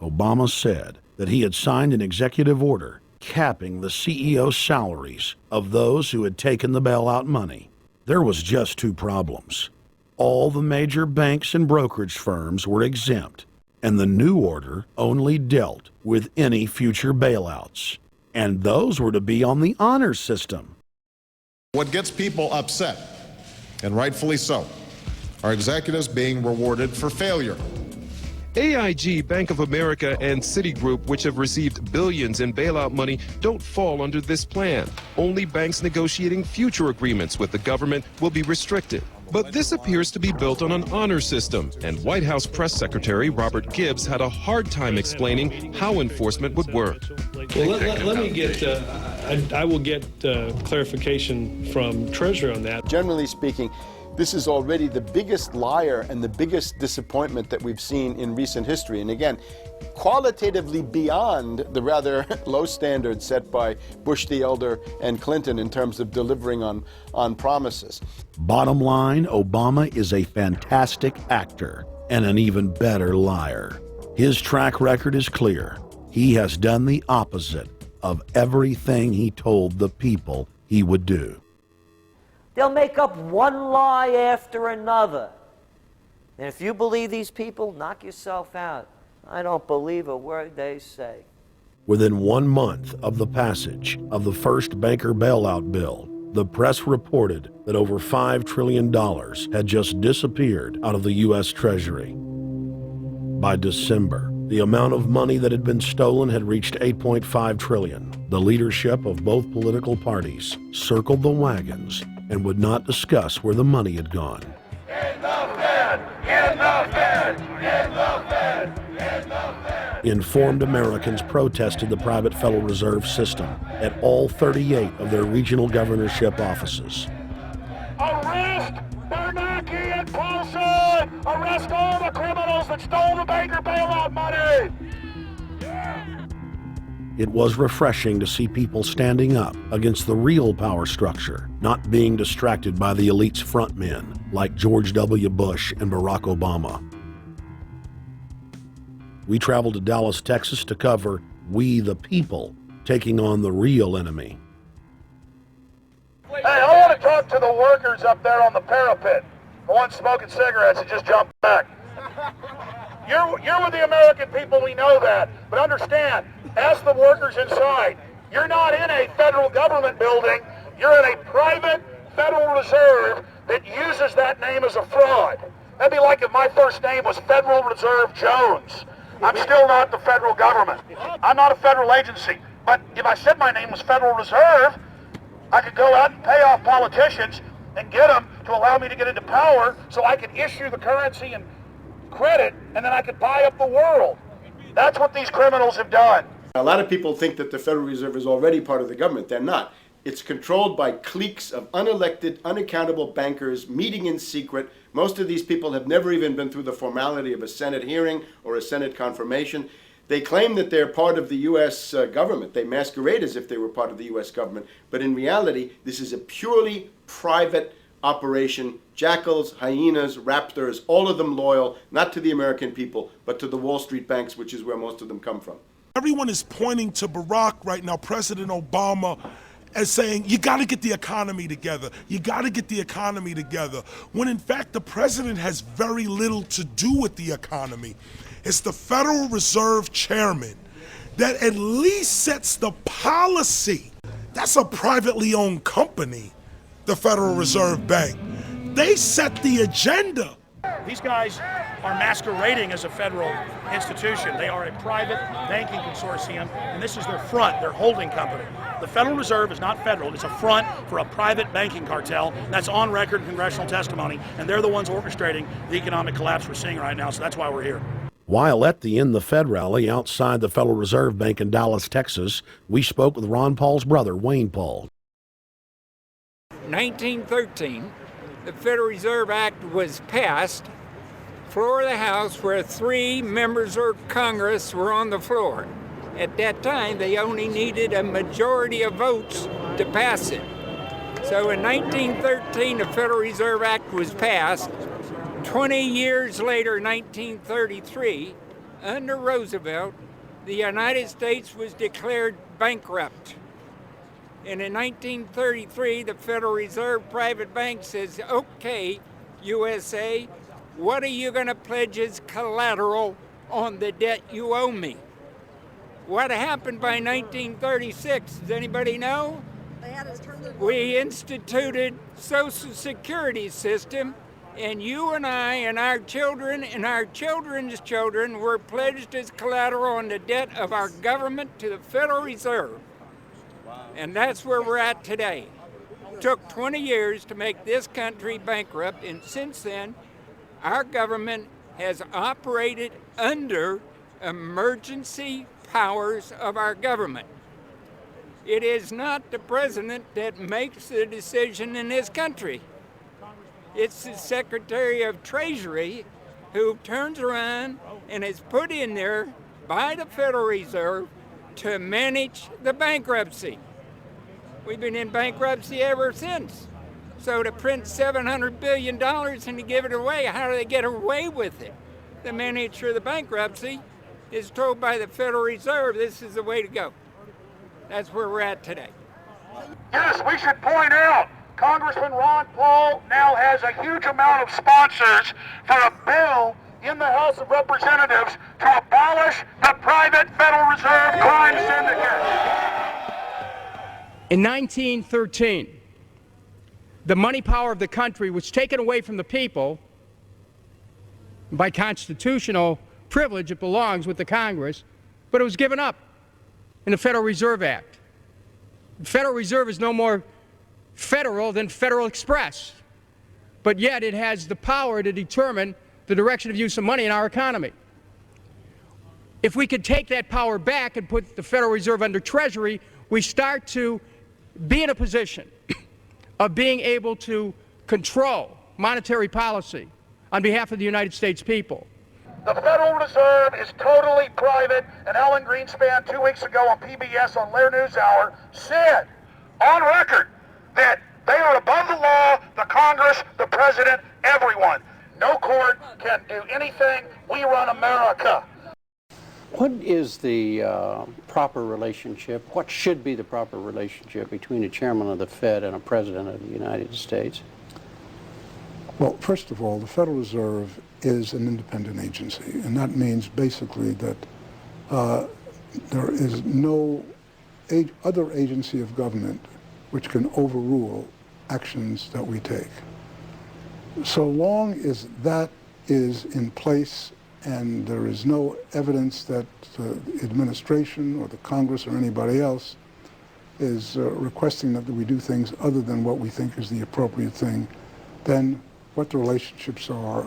Obama said that he had signed an executive order capping the CEO salaries of those who had taken the bailout money. There was just 2 problems. All the major banks and brokerage firms were exempt, and the new order only dealt with any future bailouts. And those were to be on the honor system. What gets people upset, and rightfully so, are executives being rewarded for failure. AIG, Bank of America, and Citigroup, which have received billions in bailout money, don't fall under this plan. Only banks negotiating future agreements with the government will be restricted. But this appears to be built on an honor system, and White House Press Secretary Robert Gibbs had a hard time explaining how enforcement would work. Well, let me get, I will get clarification from Treasury on that. Generally speaking, this is already the biggest liar and the biggest disappointment that we've seen in recent history. And again, qualitatively beyond the rather low standards set by Bush the Elder and Clinton in terms of delivering on promises. Bottom line, Obama is a fantastic actor and an even better liar. His track record is clear. He has done the opposite of everything he told the people he would do. They'll make up one lie after another. And if you believe these people, knock yourself out. I don't believe a word they say. Within 1 month of the passage of the first banker bailout bill, the press reported that over $5 trillion had just disappeared out of the U.S. Treasury. By December, the amount of money that had been stolen had reached $8.5 trillion. The leadership of both political parties circled the wagons and would not discuss where the money had gone. In the Fed! In the Fed! In Informed Americans protested the private Federal Reserve System at all 38 of their regional governorship offices. Arrest Bernanke and Paulson! Arrest all the criminals that stole the banker bailout money! It was refreshing to see people standing up against the real power structure, not being distracted by the elite's frontmen like George W. Bush and Barack Obama. We traveled to Dallas, Texas to cover We the People taking on the real enemy. Hey, I want to talk to the workers up there on the parapet. The ones smoking cigarettes and just jumped back. You're with the American people, we know that. But understand, ask the workers inside. You're not in a federal government building. You're in a private Federal Reserve that uses that name as a fraud. That'd be like if my first name was Federal Reserve Jones. I'm still not the federal government. I'm not a federal agency. But if I said my name was Federal Reserve, I could go out and pay off politicians and get them to allow me to get into power so I could issue the currency and credit, and then I could buy up the world. That's what these criminals have done. A lot of people think that the Federal Reserve is already part of the government. They're not. It's controlled by cliques of unelected, unaccountable bankers meeting in secret. Most of these people have never even been through the formality of a Senate hearing or a Senate confirmation. They claim that they're part of the U.S. government. They masquerade as if they were part of the U.S. government. But in reality, this is a purely private operation. Jackals, hyenas, raptors, all of them loyal, not to the American people, but to the Wall Street banks, which is where most of them come from. Everyone is pointing to Barack right now, President Obama, as saying, you got to get the economy together. You got to get the economy together. When in fact, the president has very little to do with the economy. It's the Federal Reserve chairman that at least sets the policy. That's a privately owned company, the Federal Reserve Bank. They set the agenda. These guys are masquerading as a federal institution. They are a private banking consortium, and this is their front, their holding company. The Federal Reserve is not federal. It's a front for a private banking cartel. That's on record in congressional testimony, and they're the ones orchestrating the economic collapse we're seeing right now, so that's why we're here. While at the In the Fed rally outside the Federal Reserve Bank in Dallas, Texas, we spoke with Ron Paul's brother, Wayne Paul. 1913, the Federal Reserve Act was passed, floor of the House, where 3 members of Congress were on the floor. At that time, they only needed a majority of votes to pass it. So in 1913, the Federal Reserve Act was passed. 20 years later, 1933, under Roosevelt, the United States was declared bankrupt. And in 1933, the Federal Reserve Private Bank says, okay, USA, what are you going to pledge as collateral on the debt you owe me? What happened by 1936? Does anybody know? We instituted Social Security system, and you and I and our children and our children's children were pledged as collateral on the debt of our government to the Federal Reserve. And that's where we're at today. It took 20 years to make this country bankrupt, and since then, our government has operated under emergency powers of our government. It is not the president that makes the decision in this country. It's the Secretary of Treasury who turns around and is put in there by the Federal Reserve to manage the bankruptcy. We've been in bankruptcy ever since. So to print $700 billion and to give it away, how do they get away with it? The manager of the bankruptcy is told by the Federal Reserve this is the way to go. That's where we're at today. Yes, we should point out, Congressman Ron Paul now has a huge amount of sponsors for a bill in the House of Representatives to abolish the private Federal Reserve crime syndicate. In 1913, the money power of the country was taken away from the people. By constitutional privilege, it belongs with the Congress, but it was given up in the Federal Reserve Act. The Federal Reserve is no more federal than Federal Express, but yet it has the power to determine the direction of use of money in our economy. If we could take that power back and put the Federal Reserve under Treasury, we start to be in a position of being able to control monetary policy on behalf of the United States people. The Federal Reserve is totally private, and Alan Greenspan 2 weeks ago on PBS on Lair NewsHour said on record that they are above the law, the Congress, the President, everyone. No court can do anything. We run America. What is the proper relationship, what should be the proper relationship between a chairman of the Fed and a president of the United States? Well, first of all, the Federal Reserve is an independent agency, and that means basically that there is no other agency of government which can overrule actions that we take. So long as that is in place and there is no evidence that the administration or the Congress or anybody else is requesting that we do things other than what we think is the appropriate thing, then what the relationships are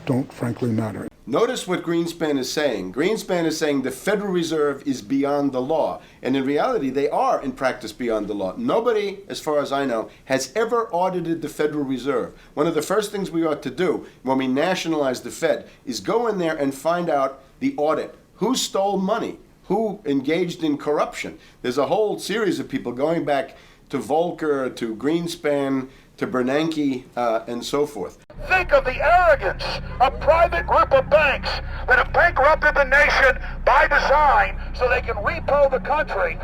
don't frankly matter. Notice what Greenspan is saying. Greenspan is saying the Federal Reserve is beyond the law. And in reality, they are in practice beyond the law. Nobody, as far as I know, has ever audited the Federal Reserve. One of the first things we ought to do when we nationalize the Fed is go in there and find out the audit. Who stole money? Who engaged in corruption? There's a whole series of people going back to Volcker, to Greenspan, to Bernanke, and so forth. Think of the arrogance of private group of banks that have bankrupted the nation by design so they can repo the country.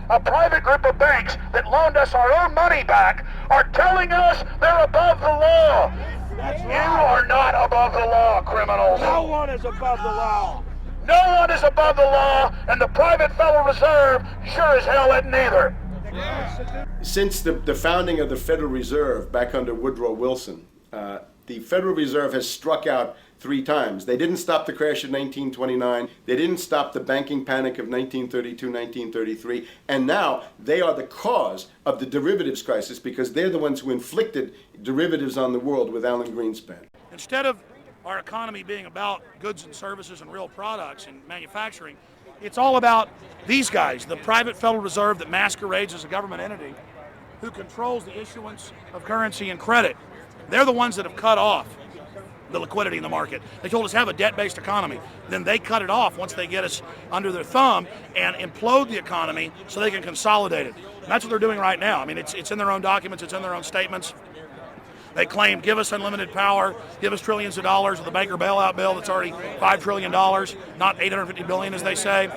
A private group of banks that loaned us our own money back are telling us they're above the law. You are not above the law, criminals. No one is above the law. No one is above the law, and the private Federal Reserve sure as hell isn't either. Since the founding of the Federal Reserve back under Woodrow Wilson, the Federal Reserve has struck out 3 times. They didn't stop the crash of 1929. They didn't stop the banking panic of 1932, 1933. And now they are the cause of the derivatives crisis because they're the ones who inflicted derivatives on the world with Alan Greenspan. Instead of our economy being about goods and services and real products and manufacturing, it's all about these guys, the private Federal Reserve that masquerades as a government entity who controls the issuance of currency and credit. They're the ones that have cut off the liquidity in the market. They told us have a debt-based economy. Then they cut it off once they get us under their thumb and implode the economy so they can consolidate it. And that's what they're doing right now. I mean, it's in their own documents, it's in their own statements. They claim, give us unlimited power, give us trillions of dollars with the banker bailout bill that's already $5 trillion, not $850 billion as they say.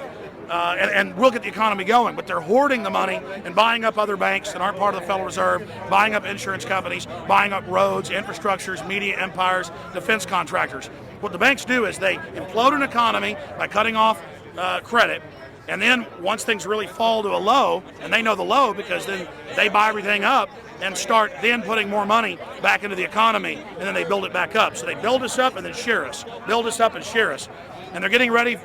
And we'll get the economy going, but they're hoarding the money and buying up other banks that aren't part of the Federal Reserve, buying up insurance companies, buying up roads, infrastructures, media empires, defense contractors. What the banks do is they implode an economy by cutting off credit, and then once things really fall to a low, and they know the low because then they buy everything up and start then putting more money back into the economy, and then they build it back up. So they build us up and then shear us, build us up and shear us. And they're getting ready.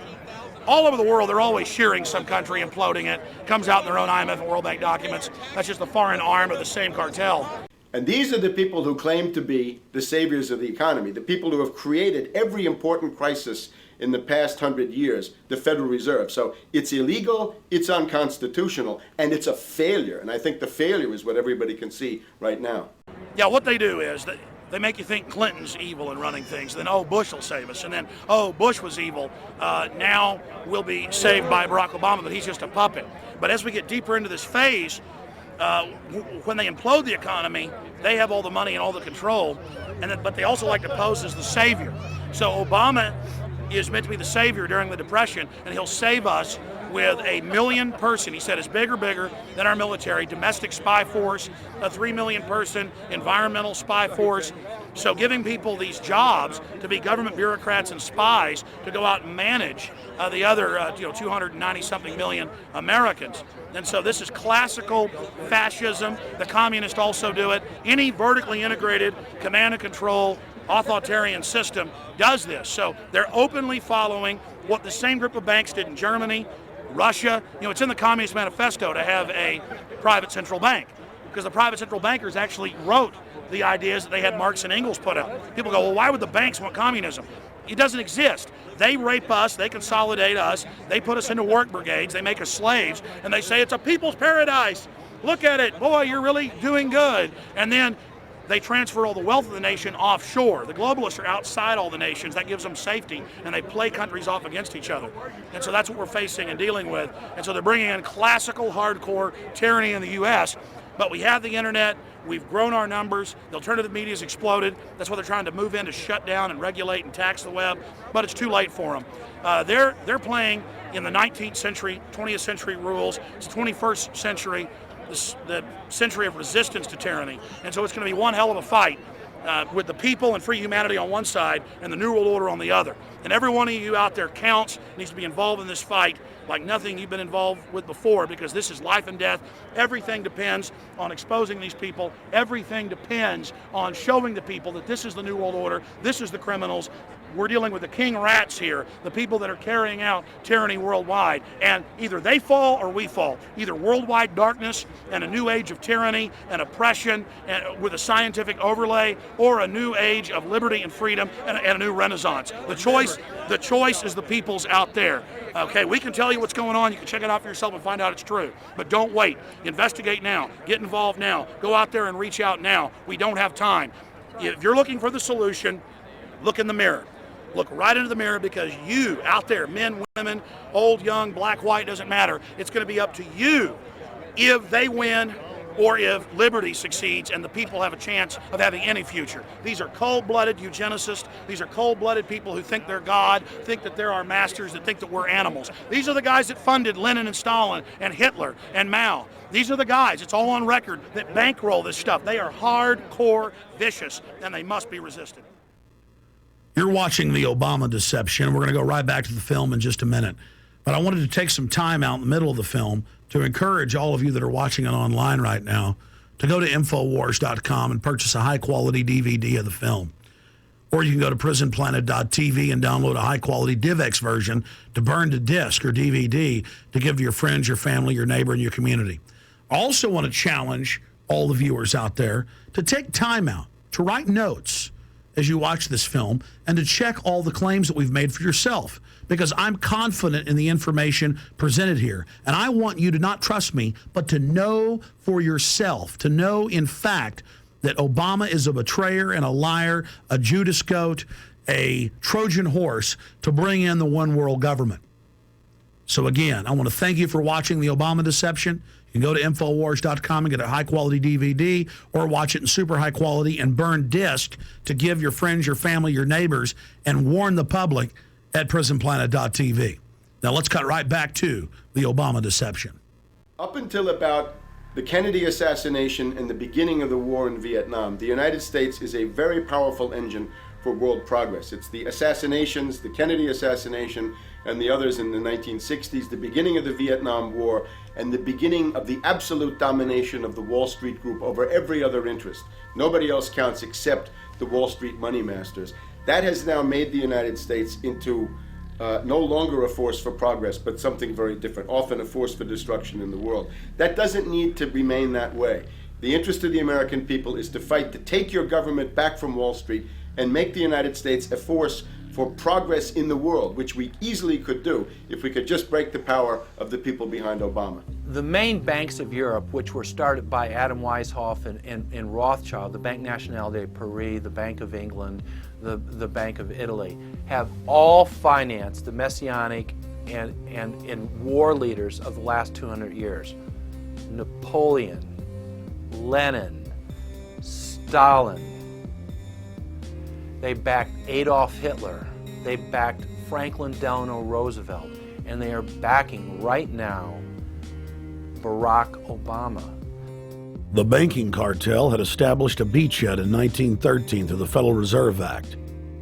All over the world, they're always shearing some country, imploding it. Comes out in their own IMF and World Bank documents. That's just the foreign arm of the same cartel. And these are the people who claim to be the saviors of the economy, the people who have created every important crisis in the past 100 years, the Federal Reserve. So it's illegal, it's unconstitutional, and it's a failure. And I think the failure is what everybody can see right now. Yeah, what they do is they make you think Clinton's evil in running things. Then, oh, Bush will save us. And then, oh, Bush was evil. Now we'll be saved by Barack Obama, but he's just a puppet. But as we get deeper into this phase, when they implode the economy, they have all the money and all the control. But they also like to pose as the savior. So Obama is meant to be the savior during the Depression, and he'll save us with a 1 million person, he said, is bigger than our military, domestic spy force, a 3 million person environmental spy force. So giving people these jobs to be government bureaucrats and spies to go out and manage the other 290-something million Americans. And so this is classical fascism. The communists also do it. Any vertically integrated command and control authoritarian system does this. So they're openly following what the same group of banks did in Germany, Russia. It's in the Communist Manifesto to have a private central bank, because the private central bankers actually wrote the ideas that they had Marx and Engels put out. People go, well, why would the banks want communism? It doesn't exist. They rape us, they consolidate us, they put us into work brigades, they make us slaves, and they say it's a people's paradise. Look at it, boy, you're really doing good. And then they transfer all the wealth of the nation offshore. The globalists are outside all the nations. That gives them safety, and they play countries off against each other. And so that's what we're facing and dealing with. And so they're bringing in classical, hardcore tyranny in the U.S., but we have the internet. We've grown our numbers. The alternative media has exploded. That's why they're trying to move in to shut down and regulate and tax the web, but it's too late for them. They're playing in the 19th century, 20th century rules. It's the 21st century, the century of resistance to tyranny. And so it's going to be one hell of a fight with the people and free humanity on one side and the New World Order on the other. And every one of you out there counts, needs to be involved in this fight like nothing you've been involved with before, because this is life and death. Everything depends on exposing these people. Everything depends on showing the people that this is the New World Order, this is the criminals. We're dealing with the king rats here, the people that are carrying out tyranny worldwide. And either they fall or we fall. Either worldwide darkness and a new age of tyranny and oppression and with a scientific overlay, or a new age of liberty and freedom and a new renaissance. The choice is the people's out there. Okay, we can tell you what's going on. You can check it out for yourself and find out it's true. But don't wait. Investigate now. Get involved now. Go out there and reach out now. We don't have time. If you're looking for the solution, look in the mirror. Look right into the mirror, because you out there, men, women, old, young, black, white, doesn't matter. It's going to be up to you if they win or if liberty succeeds and the people have a chance of having any future. These are cold-blooded eugenicists. These are cold-blooded people who think they're God, think that they're our masters, that think that we're animals. These are the guys that funded Lenin and Stalin and Hitler and Mao. These are the guys, it's all on record, that bankroll this stuff. They are hardcore vicious, and they must be resisted. You're watching the Obama deception. We're going to go right back to the film in just a minute. But I wanted to take some time out in the middle of the film to encourage all of you that are watching it online right now to go to Infowars.com and purchase a high-quality DVD of the film. Or you can go to PrisonPlanet.tv and download a high-quality DivX version to burn to disc or DVD to give to your friends, your family, your neighbor, and your community. I also want to challenge all the viewers out there to take time out to write notes as you watch this film and to check all the claims that we've made for yourself, because I'm confident in the information presented here. And I want you to not trust me, but to know for yourself, to know in fact that Obama is a betrayer and a liar, a Judas goat, a Trojan horse to bring in the one world government. So again, I want to thank you for watching the Obama deception. You can go to Infowars.com and get a high-quality DVD, or watch it in super high quality and burn disc to give your friends, your family, your neighbors, and warn the public at PrisonPlanet.tv. Now let's cut right back to the Obama deception. Up until about the Kennedy assassination and the beginning of the war in Vietnam, the United States is a very powerful engine for world progress. It's the assassinations, the Kennedy assassination, and the others in the 1960s, the beginning of the Vietnam War, and the beginning of the absolute domination of the Wall Street group over every other interest. Nobody else counts except the Wall Street money masters. That has now made the United States into no longer a force for progress, but something very different, often a force for destruction in the world. That doesn't need to remain that way. The interest of the American people is to fight to take your government back from Wall Street and make the United States a force for progress in the world, which we easily could do if we could just break the power of the people behind Obama. The main banks of Europe, which were started by Adam Weishaupt and Rothschild, the Banque Nationale de Paris, the Bank of England, the Bank of Italy, have all financed the messianic and war leaders of the last 200 years. Napoleon, Lenin, Stalin. They backed Adolf Hitler. They backed Franklin Delano Roosevelt. And they are backing right now Barack Obama. The banking cartel had established a beachhead in 1913 through the Federal Reserve Act.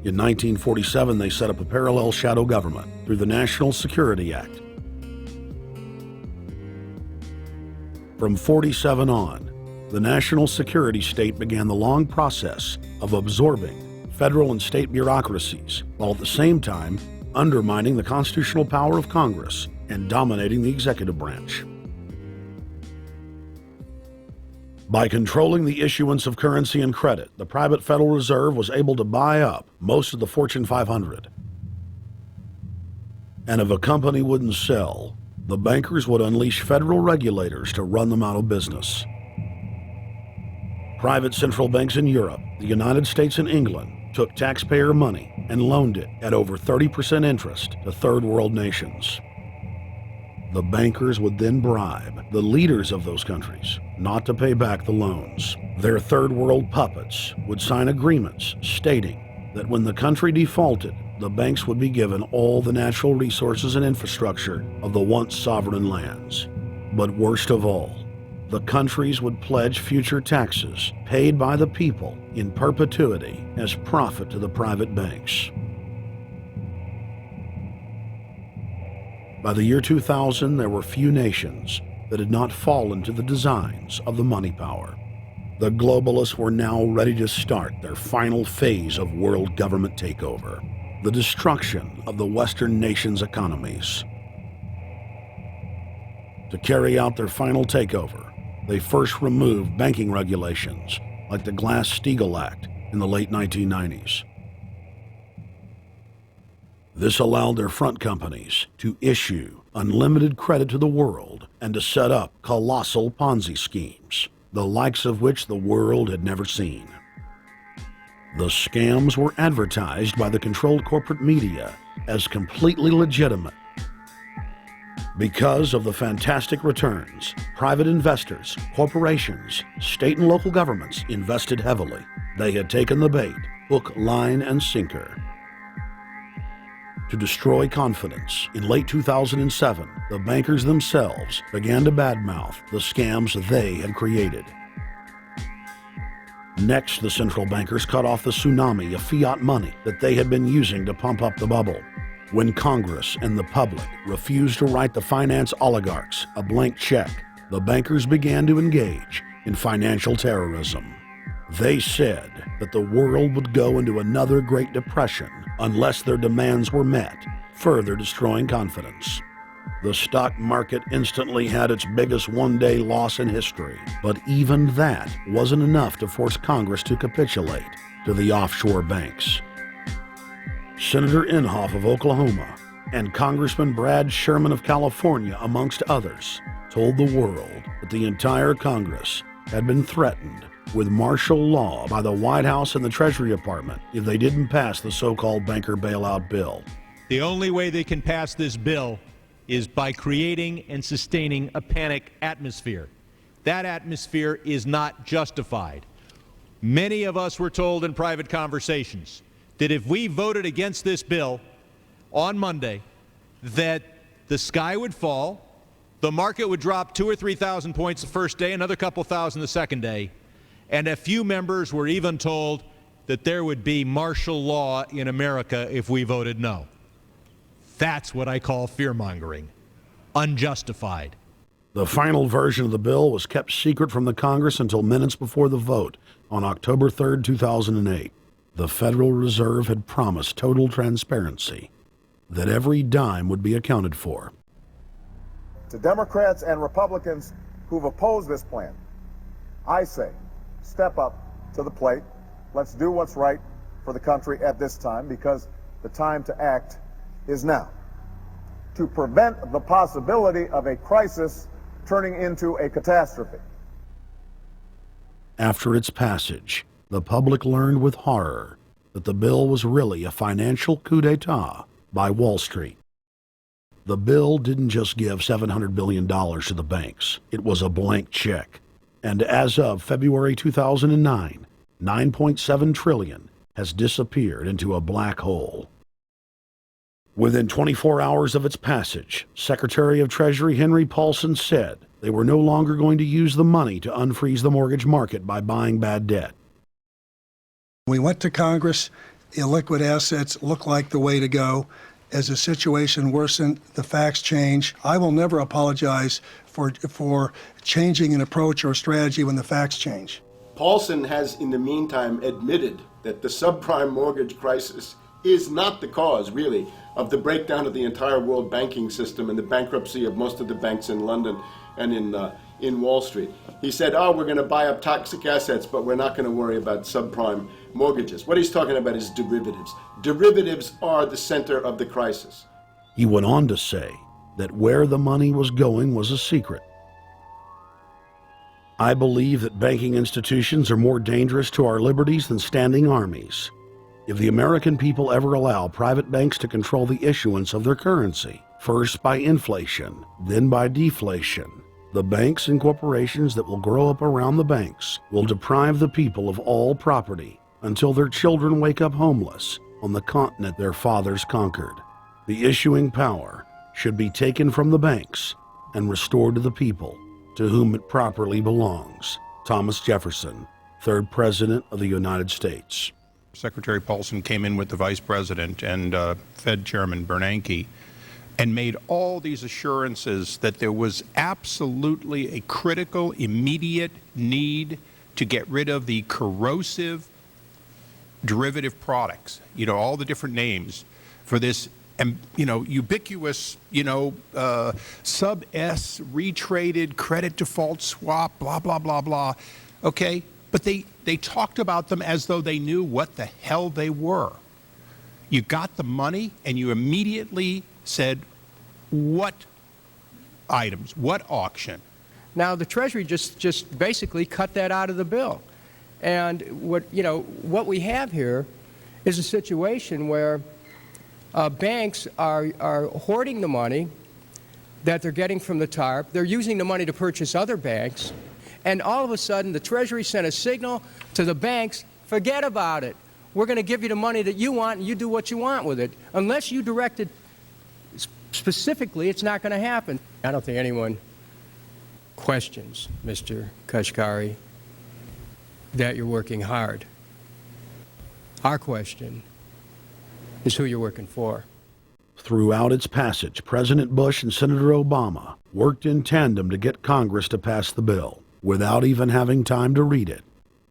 In 1947, they set up a parallel shadow government through the National Security Act. From 47 on, the national security state began the long process of absorbing federal and state bureaucracies, while at the same time undermining the constitutional power of Congress and dominating the executive branch. By controlling the issuance of currency and credit, the private Federal Reserve was able to buy up most of the Fortune 500. And if a company wouldn't sell, the bankers would unleash federal regulators to run them out of business. Private central banks in Europe, the United States, and England took taxpayer money and loaned it at over 30% interest to third world nations. The bankers would then bribe the leaders of those countries not to pay back the loans. Their third world puppets would sign agreements stating that when the country defaulted, the banks would be given all the natural resources and infrastructure of the once sovereign lands. But worst of all, the countries would pledge future taxes paid by the people in perpetuity as profit to the private banks. By the year 2000, there were few nations that had not fallen to the designs of the money power. The globalists were now ready to start their final phase of world government takeover, the destruction of the Western nations' economies. To carry out their final takeover, they first removed banking regulations like the Glass-Steagall Act in the late 1990s. This allowed their front companies to issue unlimited credit to the world and to set up colossal Ponzi schemes, the likes of which the world had never seen. The scams were advertised by the controlled corporate media as completely legitimate. Because of the fantastic returns, private investors, corporations, state and local governments invested heavily. They had taken the bait, hook, line, and sinker. To destroy confidence, in late 2007, the bankers themselves began to badmouth the scams they had created. Next, the central bankers cut off the tsunami of fiat money that they had been using to pump up the bubble. When Congress and the public refused to write the finance oligarchs a blank check, the bankers began to engage in financial terrorism. They said that the world would go into another Great Depression unless their demands were met, further destroying confidence. The stock market instantly had its biggest one-day loss in history, but even that wasn't enough to force Congress to capitulate to the offshore banks. Senator Inhofe of Oklahoma and Congressman Brad Sherman of California, amongst others, told the world that the entire Congress had been threatened with martial law by the White House and the Treasury Department if they didn't pass the so-called banker bailout bill. The only way they can pass this bill is by creating and sustaining a panic atmosphere. That atmosphere is not justified. Many of us were told in private conversations that if we voted against this bill on Monday, that the sky would fall, the market would drop 2,000 or 3,000 points the first day, another couple thousand the second day, and a few members were even told that there would be martial law in America if we voted no. That's what I call fear-mongering. Unjustified. The final version of the bill was kept secret from the Congress until minutes before the vote on October 3, 2008. The Federal Reserve had promised total transparency, that every dime would be accounted for. To Democrats and Republicans who've opposed this plan, I say, step up to the plate. Let's do what's right for the country at this time, because the time to act is now, to prevent the possibility of a crisis turning into a catastrophe. After its passage, the public learned with horror that the bill was really a financial coup d'etat by Wall Street. The bill didn't just give $700 billion to the banks. It was a blank check. And as of February 2009, $9.7 trillion has disappeared into a black hole. Within 24 hours of its passage, Secretary of Treasury Henry Paulson said they were no longer going to use the money to unfreeze the mortgage market by buying bad debt. We went to Congress. Illiquid assets look like the way to go. As the situation worsened, the facts change. I will never apologize for changing an approach or strategy when the facts change. Paulson has, in the meantime, admitted that the subprime mortgage crisis is not the cause, really, of the breakdown of the entire world banking system and the bankruptcy of most of the banks in London and in Wall Street. He said, oh, we're going to buy up toxic assets, but we're not going to worry about subprime mortgages. What he's talking about is derivatives. Derivatives are the center of the crisis. He went on to say that where the money was going was a secret. I believe that banking institutions are more dangerous to our liberties than standing armies. If the American people ever allow private banks to control the issuance of their currency, first by inflation, then by deflation, the banks and corporations that will grow up around the banks will deprive the people of all property until their children wake up homeless on the continent their fathers conquered. The issuing power should be taken from the banks and restored to the people, to whom it properly belongs. Thomas Jefferson, 3rd President of the United States. Secretary Paulson came in with the Vice President and Fed Chairman Bernanke and made all these assurances that there was absolutely a critical, immediate need to get rid of the corrosive derivative products, all the different names for this, ubiquitous, sub-S retraded credit default swap, blah, blah, blah, blah. Okay, but they talked about them as though they knew what the hell they were. You got the money and you immediately said, what items, what auction? Now, the Treasury just basically cut that out of the bill. And what we have here is a situation where banks are hoarding the money that they're getting from the TARP. They're using the money to purchase other banks. And all of a sudden, the Treasury sent a signal to the banks, forget about it. We're going to give you the money that you want, and you do what you want with it. Unless you direct it specifically, it's not going to happen. I don't think anyone questions, Mr. Kashkari, that you're working hard. Our question is who you're working for. Throughout its passage, President Bush and Senator Obama worked in tandem to get Congress to pass the bill without even having time to read it,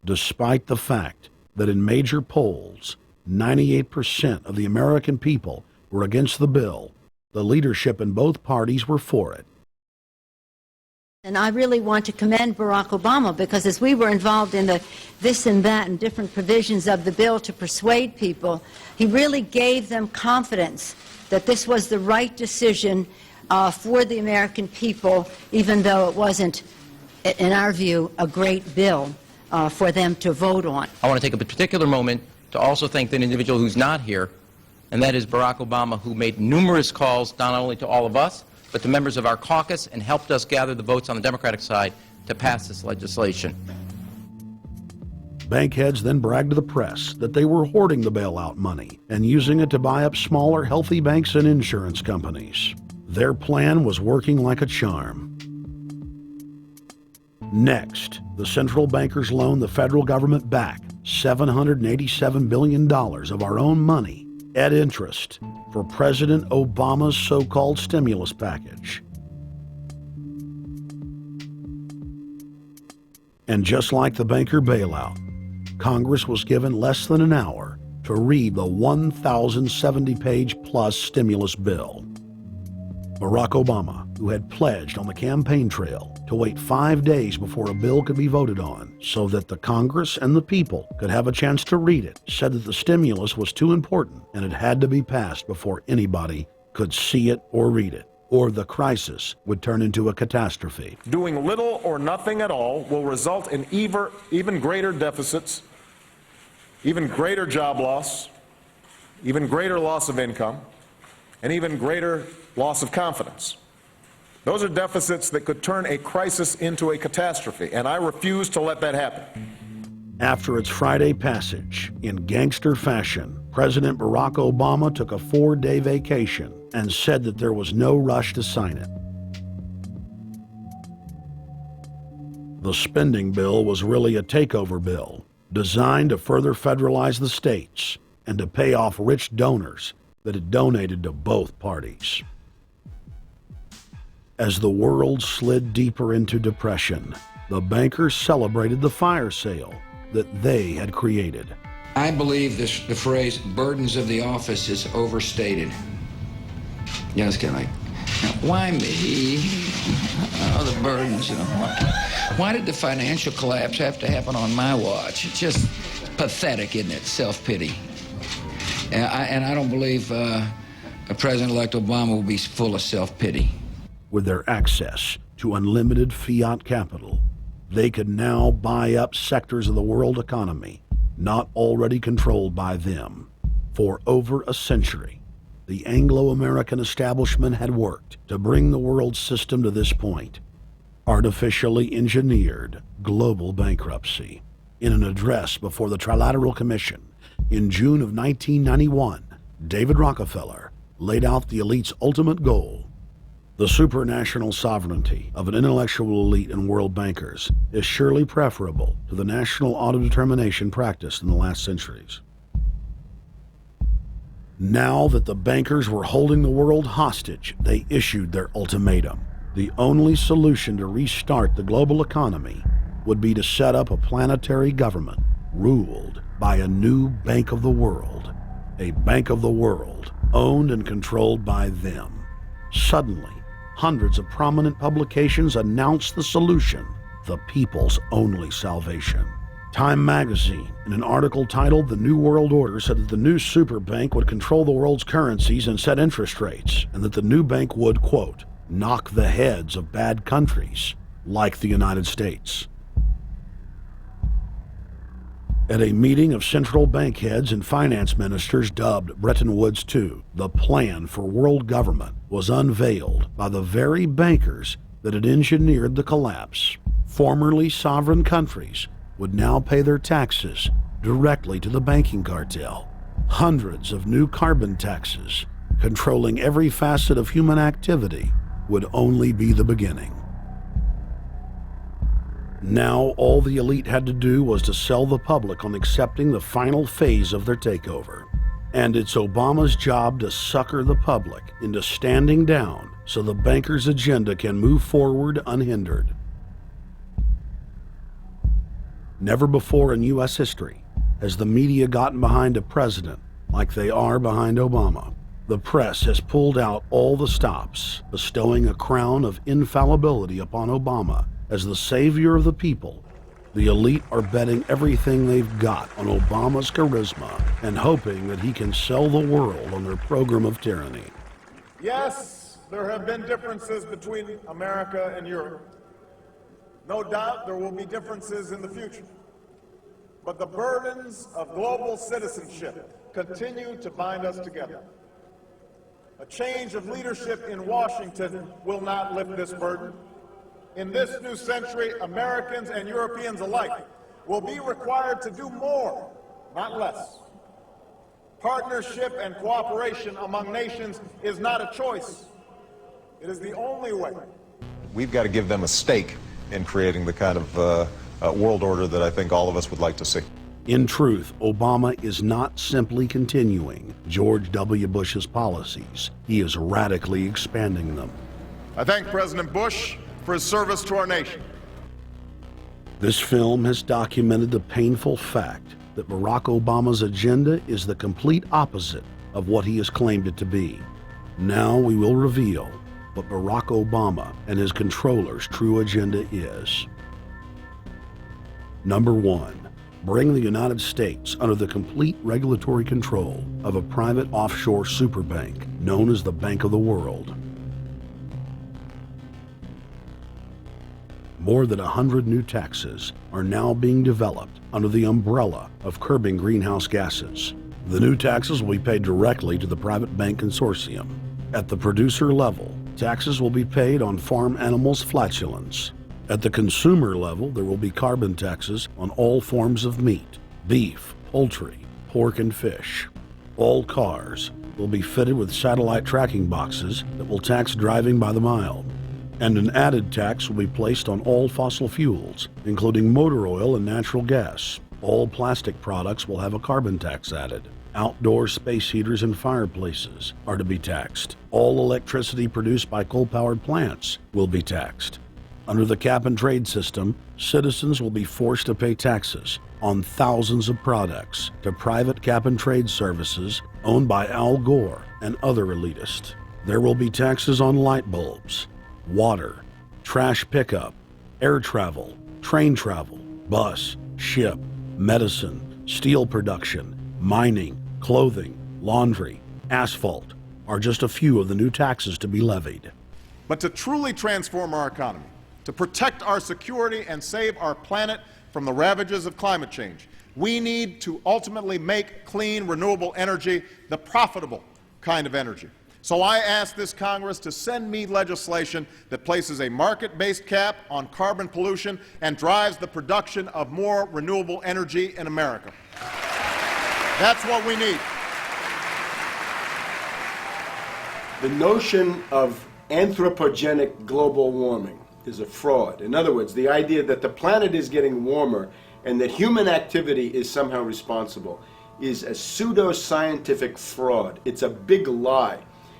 despite the fact that in major polls, 98% of the American people were against the bill. The leadership in both parties were for it. And I really want to commend Barack Obama, because as we were involved in the this and that and different provisions of the bill to persuade people, he really gave them confidence that this was the right decision for the American people, even though it wasn't, in our view, a great bill for them to vote on. I want to take a particular moment to also thank the individual who's not here, and that is Barack Obama, who made numerous calls not only to all of us, but to members of our caucus, and helped us gather the votes on the Democratic side to pass this legislation. Bank heads then bragged to the press that they were hoarding the bailout money and using it to buy up smaller, healthy banks and insurance companies. Their plan was working like a charm. Next, the central bankers loaned the federal government back $787 billion of our own money at interest for President Obama's so-called stimulus package. And just like the banker bailout, Congress was given less than an hour to read the 1,070-page plus stimulus bill. Barack Obama, who had pledged on the campaign trail to wait 5 days before a bill could be voted on so that the Congress and the people could have a chance to read it, said that the stimulus was too important and it had to be passed before anybody could see it or read it, or the crisis would turn into a catastrophe. Doing little or nothing at all will result in even greater deficits, even greater job loss, even greater loss of income, and even greater loss of confidence. Those are deficits that could turn a crisis into a catastrophe, and I refuse to let that happen. After its Friday passage, in gangster fashion, President Barack Obama took a 4-day vacation and said that there was no rush to sign it. The spending bill was really a takeover bill, designed to further federalize the states and to pay off rich donors that had donated to both parties. As the world slid deeper into depression, the bankers celebrated the fire sale that they had created. I believe the phrase burdens of the office is overstated. Yes, Kelly. Why me? Oh, the burdens, you know. Why did the financial collapse have to happen on my watch? It's just pathetic, isn't it? Self-pity. And I don't believe President-elect Obama will be full of self-pity. With their access to unlimited fiat capital, they could now buy up sectors of the world economy not already controlled by them. For over a century, the Anglo-American establishment had worked to bring the world system to this point. Artificially engineered global bankruptcy. In an address before the Trilateral Commission in June of 1991, David Rockefeller laid out the elite's ultimate goal. The supranational sovereignty of an intellectual elite and world bankers is surely preferable to the national autodetermination practiced in the last centuries. Now that the bankers were holding the world hostage, they issued their ultimatum. The only solution to restart the global economy would be to set up a planetary government ruled by a new Bank of the World, a Bank of the World owned and controlled by them. Suddenly, hundreds of prominent publications announced the solution, the people's only salvation. Time magazine, in an article titled The New World Order, said that the new super bank would control the world's currencies and set interest rates, and that the new bank would, quote, knock the heads of bad countries like the United States. At a meeting of central bank heads and finance ministers dubbed Bretton Woods II, the plan for world government was unveiled by the very bankers that had engineered the collapse. Formerly sovereign countries would now pay their taxes directly to the banking cartel. Hundreds of new carbon taxes, controlling every facet of human activity, would only be the beginning. Now all the elite had to do was to sell the public on accepting the final phase of their takeover. And it's Obama's job to sucker the public into standing down so the bankers' agenda can move forward unhindered. Never before in U.S. history has the media gotten behind a president like they are behind Obama. The press has pulled out all the stops, bestowing a crown of infallibility upon Obama as the savior of the people. The elite are betting everything they've got on Obama's charisma and hoping that he can sell the world on their program of tyranny. Yes, there have been differences between America and Europe. No doubt there will be differences in the future. But the burdens of global citizenship continue to bind us together. A change of leadership in Washington will not lift this burden. In this new century, Americans and Europeans alike will be required to do more, not less. Partnership and cooperation among nations is not a choice. It is the only way. We've got to give them a stake in creating the kind of world order that I think all of us would like to see. In truth, Obama is not simply continuing George W. Bush's policies. He is radically expanding them. I thank President Bush for his service to our nation. This film has documented the painful fact that Barack Obama's agenda is the complete opposite of what he has claimed it to be. Now we will reveal what Barack Obama and his controllers' true agenda is. Number one, bring the United States under the complete regulatory control of a private offshore superbank known as the Bank of the World. More than 100 new taxes are now being developed under the umbrella of curbing greenhouse gases. The new taxes will be paid directly to the private bank consortium. At the producer level, taxes will be paid on farm animals' flatulence. At the consumer level, there will be carbon taxes on all forms of meat, beef, poultry, pork, and fish. All cars will be fitted with satellite tracking boxes that will tax driving by the mile. And an added tax will be placed on all fossil fuels, including motor oil and natural gas. All plastic products will have a carbon tax added. Outdoor space heaters and fireplaces are to be taxed. All electricity produced by coal-powered plants will be taxed. Under the cap-and-trade system, citizens will be forced to pay taxes on thousands of products to private cap-and-trade services owned by Al Gore and other elitists. There will be taxes on light bulbs, water, trash pickup, air travel, train travel, bus, ship, medicine, steel production, mining, clothing, laundry, asphalt are just a few of the new taxes to be levied. But to truly transform our economy, to protect our security and save our planet from the ravages of climate change, we need to ultimately make clean, renewable energy the profitable kind of energy. So I ask this Congress to send me legislation that places a market-based cap on carbon pollution and drives the production of more renewable energy in America. That's what we need. The notion of anthropogenic global warming is a fraud. In other words, the idea that the planet is getting warmer and that human activity is somehow responsible is a pseudo-scientific fraud. It's a big lie.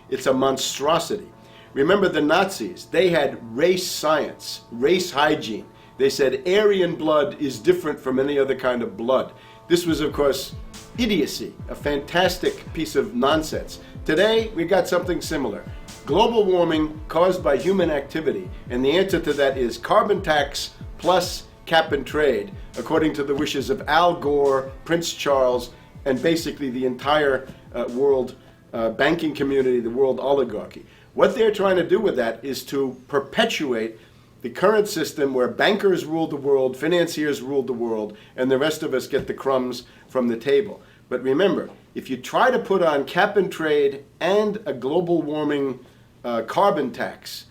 It's a monstrosity. Remember the Nazis, they had race science, race hygiene. They said Aryan blood is different from any other kind of blood. This was, of course, idiocy, a fantastic piece of nonsense. Today, we got something similar. Global warming caused by human activity, and the answer to that is carbon tax plus cap and trade, according to the wishes of Al Gore, Prince Charles, and basically the entire world banking community, the world oligarchy. What they're trying to do with that is to perpetuate the current system where bankers rule the world, financiers rule the world, and the rest of us get the crumbs from the table. But remember, if you try to put on cap and trade and a global warming carbon tax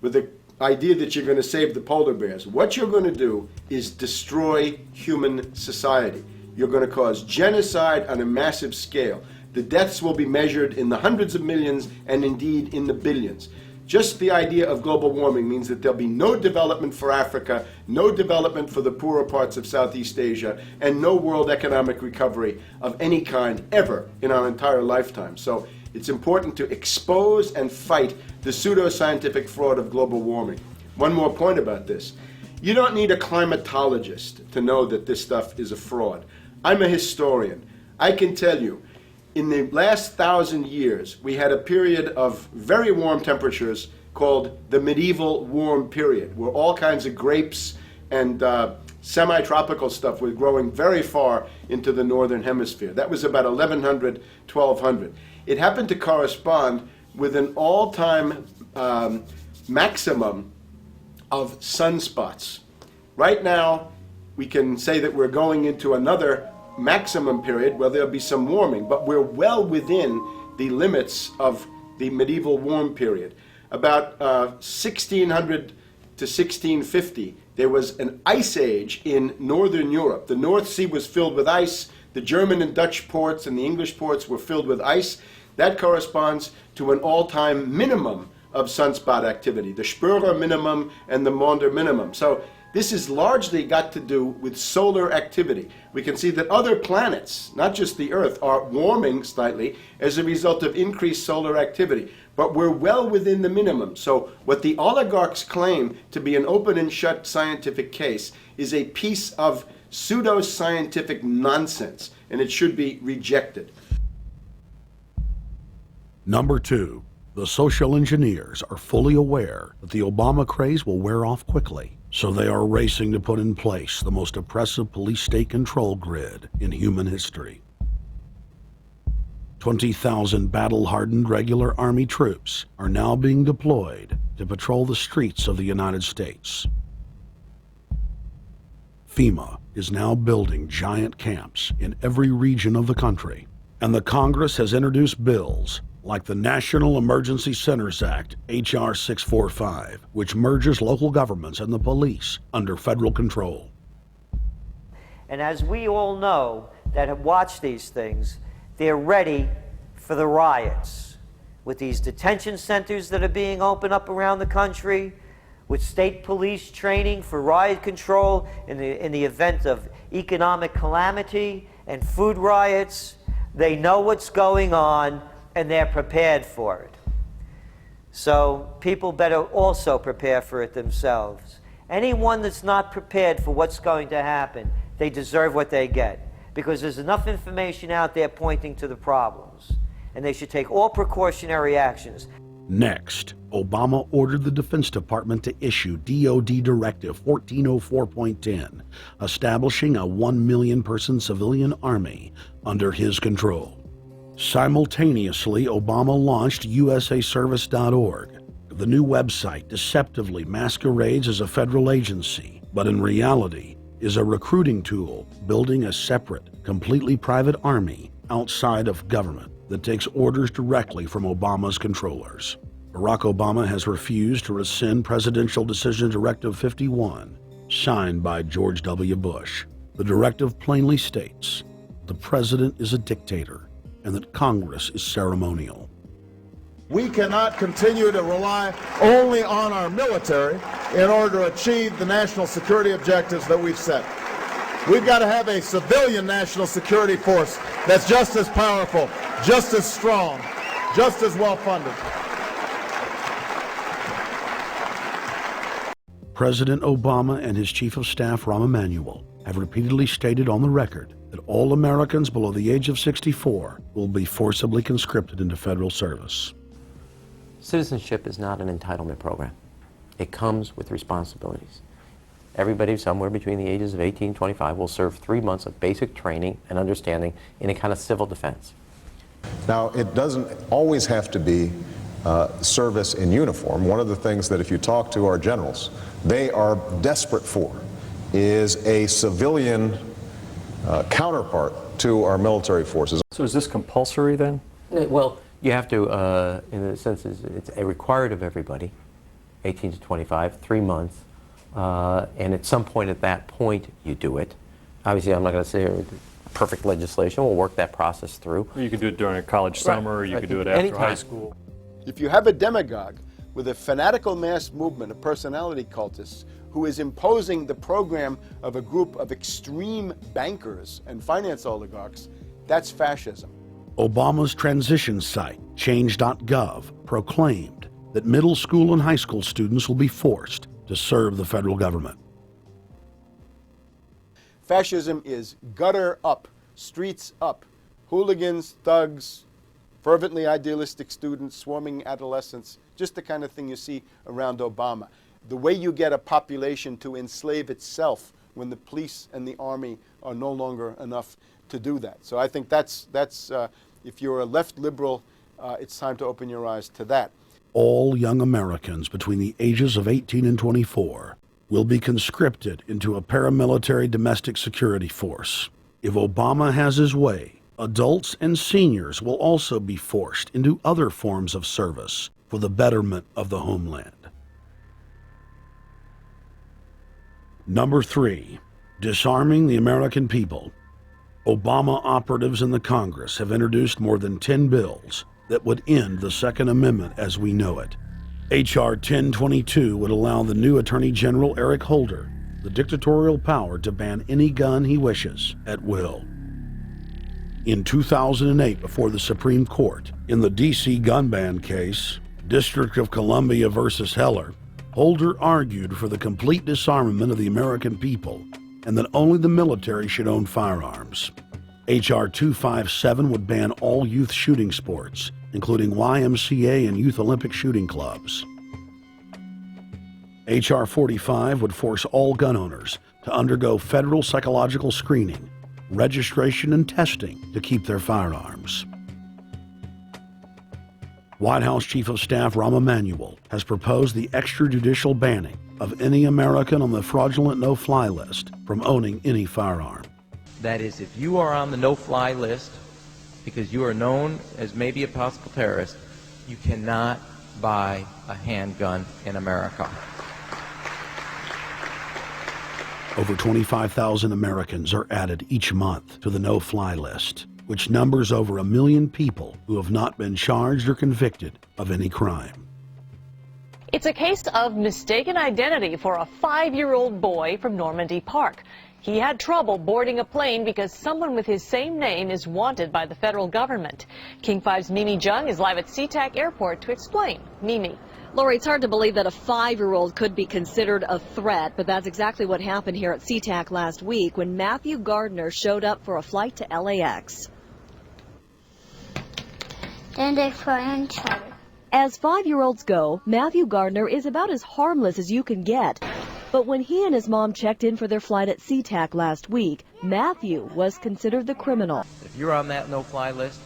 with the idea that you're going to save the polar bears, what you're going to do is destroy human society. You're going to cause genocide on a massive scale. The deaths will be measured in the hundreds of millions and indeed in the billions. Just the idea of global warming means that there'll be no development for Africa, no development for the poorer parts of Southeast Asia, and no world economic recovery of any kind ever in our entire lifetime. So it's important to expose and fight the pseudo-scientific fraud of global warming. One more point about this. You don't need a climatologist to know that this stuff is a fraud. I'm a historian. I can tell you, in the last 1,000 years, we had a period of very warm temperatures called the medieval warm period, where all kinds of grapes and semi-tropical stuff was growing very far into the northern hemisphere. That was about 1100, 1200. It happened to correspond with an all-time maximum of sunspots. Right now, we can say that we're going into another maximum period where there'll be some warming, but we're well within the limits of the medieval warm period. About 1600 to 1650, there was an ice age in northern Europe. The North Sea was filled with ice. The German and Dutch ports and the English ports were filled with ice. That corresponds to an all-time minimum of sunspot activity, the Spörer minimum and the Maunder minimum. So this has largely got to do with solar activity. We can see that other planets, not just the Earth, are warming slightly as a result of increased solar activity. But we're well within the minimum. So what the oligarchs claim to be an open and shut scientific case is a piece of pseudo-scientific nonsense, and it should be rejected. Number 2, the social engineers are fully aware that the Obama craze will wear off quickly, so they are racing to put in place the most oppressive police state control grid in human history. 20,000 battle-hardened regular Army troops are now being deployed to patrol the streets of the United States. FEMA is now building giant camps in every region of the country, and the Congress has introduced bills like the National Emergency Centers Act, H.R. 645, which merges local governments and the police under federal control. And as we all know that have watched these things, they're ready for the riots. With these detention centers that are being opened up around the country, with state police training for riot control in the event of economic calamity and food riots, they know what's going on and they're prepared for it. So people better also prepare for it themselves. Anyone that's not prepared for what's going to happen, they deserve what they get, because there's enough information out there pointing to the problems, and they should take all precautionary actions. Next, Obama ordered the Defense Department to issue DoD Directive 1404.10, establishing a 1 million person civilian army under his control. Simultaneously, Obama launched USAService.org. The new website deceptively masquerades as a federal agency, but in reality is a recruiting tool building a separate, completely private army outside of government that takes orders directly from Obama's controllers. Barack Obama has refused to rescind Presidential Decision Directive 51, signed by George W. Bush. The directive plainly states the president is a dictator and that Congress is ceremonial. We cannot continue to rely only on our military in order to achieve the national security objectives that we've set. We've got to have a civilian national security force that's just as powerful, just as strong, just as well funded. President Obama and his Chief of Staff, Rahm Emanuel, have repeatedly stated on the record that all Americans below the age of 64 will be forcibly conscripted into federal service. Citizenship is not an entitlement program. It comes with responsibilities. Everybody somewhere between the ages of 18 and 25 will serve 3 months of basic training and understanding in a kind of civil defense. Now, it doesn't always have to be service in uniform. One of the things that if you talk to our generals, they are desperate for is a civilian counterpart to our military forces. So is this compulsory then? Well, you have to, in a sense, it's required of everybody, 18 to 25, 3 months, and at some point at that point you do it. Obviously, I'm not going to say perfect legislation. We'll work that process through. Or you could do it during a college summer, or you could do it after high school. If you have a demagogue with a fanatical mass movement of personality cultists who is imposing the program of a group of extreme bankers and finance oligarchs, that's fascism. Obama's transition site, change.gov, proclaimed that middle school and high school students will be forced to serve the federal government. Fascism is gutter up, streets up, hooligans, thugs, fervently idealistic students, swarming adolescents, just the kind of thing you see around Obama. The way you get a population to enslave itself when the police and the army are no longer enough to do that. So I think that's if you're a left liberal, it's time to open your eyes to that. All young Americans between the ages of 18 and 24 will be conscripted into a paramilitary domestic security force. If Obama has his way, adults and seniors will also be forced into other forms of service for the betterment of the homeland. Number 3, disarming the American people. Obama operatives in the Congress have introduced more than 10 bills that would end the Second Amendment as we know it. H.R. 1022 would allow the new Attorney General Eric Holder the dictatorial power to ban any gun he wishes at will. In 2008, before the Supreme Court, in the D.C. gun ban case, District of Columbia versus Heller, Holder argued for the complete disarmament of the American people and that only the military should own firearms. H.R. 257 would ban all youth shooting sports, including YMCA and Youth Olympic shooting clubs. H.R. 45 would force all gun owners to undergo federal psychological screening, registration, and testing to keep their firearms. White House Chief of Staff Rahm Emanuel has proposed the extrajudicial banning of any American on the fraudulent no-fly list from owning any firearm. That is, if you are on the no-fly list because you are known as maybe a possible terrorist, you cannot buy a handgun in America. Over 25,000 Americans are added each month to the no-fly list, which numbers over 1 million people who have not been charged or convicted of any crime. It's a case of mistaken identity for a 5-year-old boy from Normandy Park. He had trouble boarding a plane because someone with his same name is wanted by the federal government. King 5's Mimi Jung is live at SeaTac Airport to explain. Mimi. Lori, it's hard to believe that a 5-year-old could be considered a threat, but that's exactly what happened here at SeaTac last week when Matthew Gardner showed up for a flight to LAX. As 5-year-olds go, Matthew Gardner is about as harmless as you can get. But when he and his mom checked in for their flight at SeaTac last week, Matthew was considered the criminal. If you're on that no-fly list,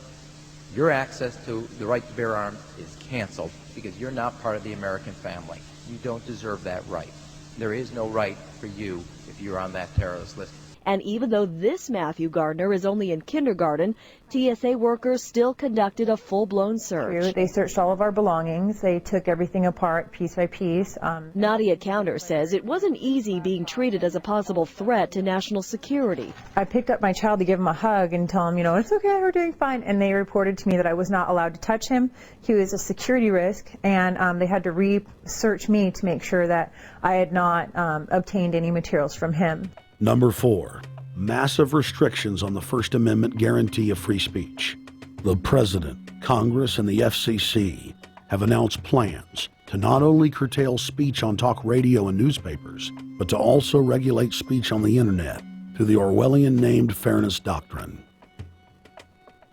your access to the right to bear arms is canceled because you're not part of the American family. You don't deserve that right. There is no right for you if you're on that terrorist list. And even though this Matthew Gardner is only in kindergarten, TSA workers still conducted a full-blown search. They searched all of our belongings. They took everything apart piece by piece. Nadia Counter says it wasn't easy being treated as a possible threat to national security. I picked up my child to give him a hug and tell him, it's okay, we're doing fine. And they reported to me that I was not allowed to touch him. He was a security risk, and they had to research me to make sure that I had not obtained any materials from him. Number 4, massive restrictions on the First Amendment guarantee of free speech. The President, Congress, and the FCC have announced plans to not only curtail speech on talk radio and newspapers, but to also regulate speech on the internet through the Orwellian-named Fairness Doctrine.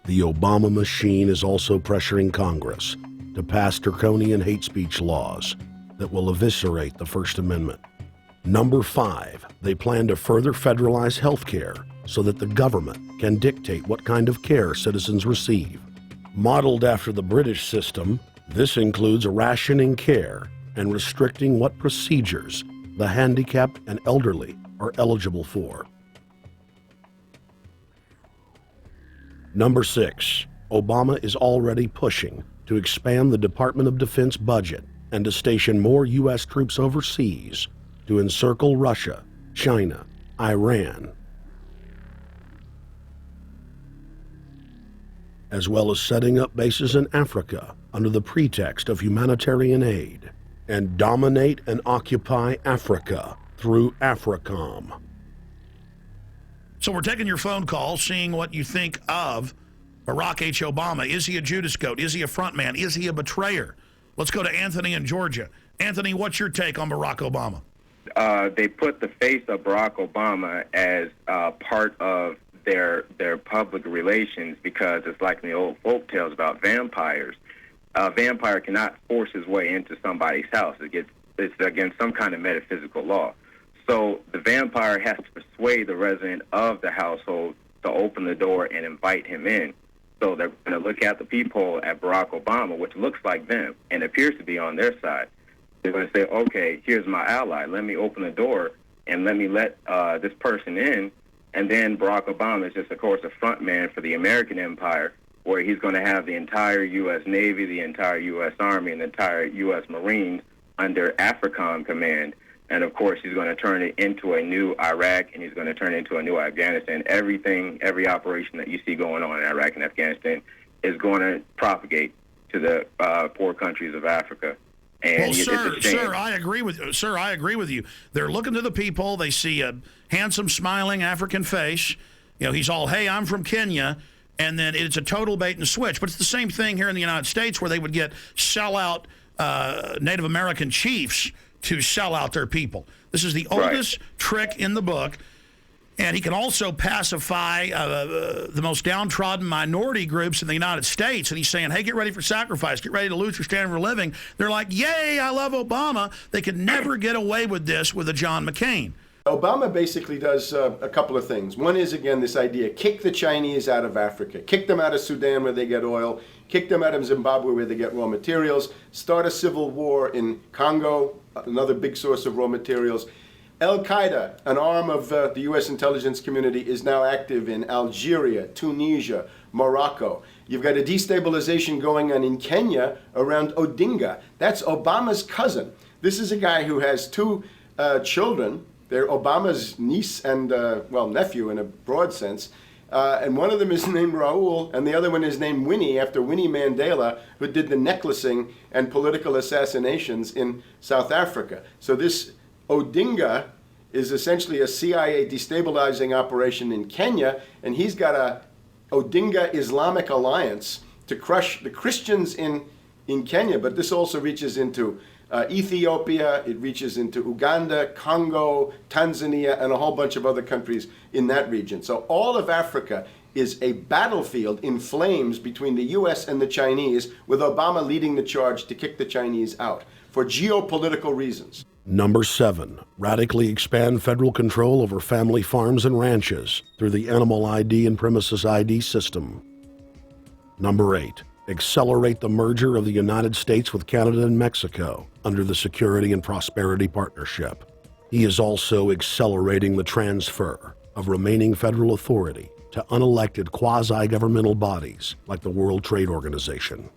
The Obama machine is also pressuring Congress to pass draconian hate speech laws that will eviscerate the First Amendment. Number 5, they plan to further federalize health care so that the government can dictate what kind of care citizens receive. Modeled after the British system, this includes rationing care and restricting what procedures the handicapped and elderly are eligible for. Number 6, Obama is already pushing to expand the Department of Defense budget and to station more U.S. troops overseas to encircle Russia, China, Iran, as well as setting up bases in Africa under the pretext of humanitarian aid, and dominate and occupy Africa through AFRICOM. So we're taking your phone call, seeing what you think of Barack H. Obama. Is he a Judas goat? Is he a front man? Is he a betrayer? Let's go to Anthony in Georgia. Anthony, what's your take on Barack Obama? They put the face of Barack Obama as part of their public relations because it's like in the old folk tales about vampires. A vampire cannot force his way into somebody's house. It's against some kind of metaphysical law. So the vampire has to persuade the resident of the household to open the door and invite him in. So they're going to look at the peephole at Barack Obama, which looks like them and appears to be on their side. They're going to say, okay, here's my ally. Let me open the door and let me let this person in. And then Barack Obama is just, of course, a front man for the American empire, where he's going to have the entire U.S. Navy, the entire U.S. Army, and the entire U.S. Marines under AFRICOM command. And, of course, he's going to turn it into a new Iraq, and he's going to turn it into a new Afghanistan. Every operation that you see going on in Iraq and Afghanistan is going to propagate to the poor countries of Africa. And well, sir, I agree with you. Sir, I agree with you. They're looking to the people. They see a handsome, smiling African face. He's all, hey, I'm from Kenya. And then it's a total bait and switch. But it's the same thing here in the United States where they would get sellout Native American chiefs to sell out their people. This is the oldest trick in the book. And he can also pacify the most downtrodden minority groups in the United States. And he's saying, hey, get ready for sacrifice. Get ready to lose your standard of living. They're like, yay, I love Obama. They could never get away with this with a John McCain. Obama basically does a couple of things. One is, again, this idea, kick the Chinese out of Africa. Kick them out of Sudan where they get oil. Kick them out of Zimbabwe where they get raw materials. Start a civil war in Congo, another big source of raw materials. Al-Qaeda, an arm of the U.S. intelligence community, is now active in Algeria, Tunisia, Morocco. You've got a destabilization going on in Kenya around Odinga. That's Obama's cousin. This is a guy who has two children. They're Obama's niece and, nephew in a broad sense. And one of them is named Raul, and the other one is named Winnie, after Winnie Mandela, who did the necklacing and political assassinations in South Africa. So this Odinga is essentially a CIA destabilizing operation in Kenya, and he's got a Odinga Islamic Alliance to crush the Christians in Kenya, but this also reaches into Ethiopia, it reaches into Uganda, Congo, Tanzania, and a whole bunch of other countries in that region. So all of Africa is a battlefield in flames between the U.S. and the Chinese, with Obama leading the charge to kick the Chinese out for geopolitical reasons. Number 7, radically expand federal control over family farms and ranches through the Animal ID and Premises ID system. Number 8, accelerate the merger of the United States with Canada and Mexico under the Security and Prosperity Partnership. He is also accelerating the transfer of remaining federal authority to unelected quasi-governmental bodies like the World Trade Organization.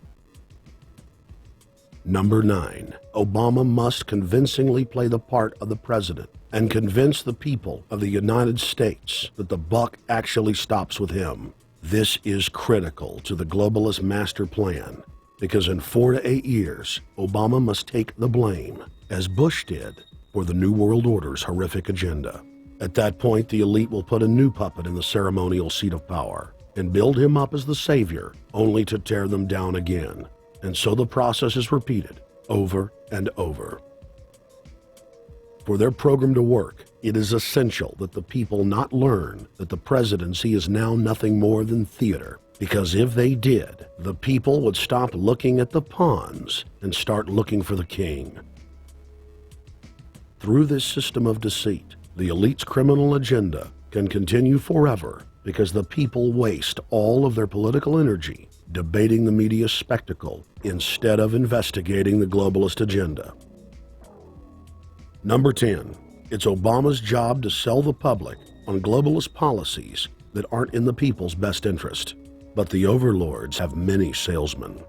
Number 9, Obama must convincingly play the part of the president and convince the people of the United States that the buck actually stops with him. This is critical to the globalist master plan, because in 4 to 8 years, Obama must take the blame, as Bush did, for the New World Order's horrific agenda. At that point, the elite will put a new puppet in the ceremonial seat of power and build him up as the savior, only to tear them down again. And so the process is repeated over and over. For their program to work, it is essential that the people not learn that the presidency is now nothing more than theater, because if they did, the people would stop looking at the pawns and start looking for the king. Through this system of deceit, the elite's criminal agenda can continue forever because the people waste all of their political energy debating the media's spectacle instead of investigating the globalist agenda. Number 10, it's Obama's job to sell the public on globalist policies that aren't in the people's best interest. But the overlords have many salesmen.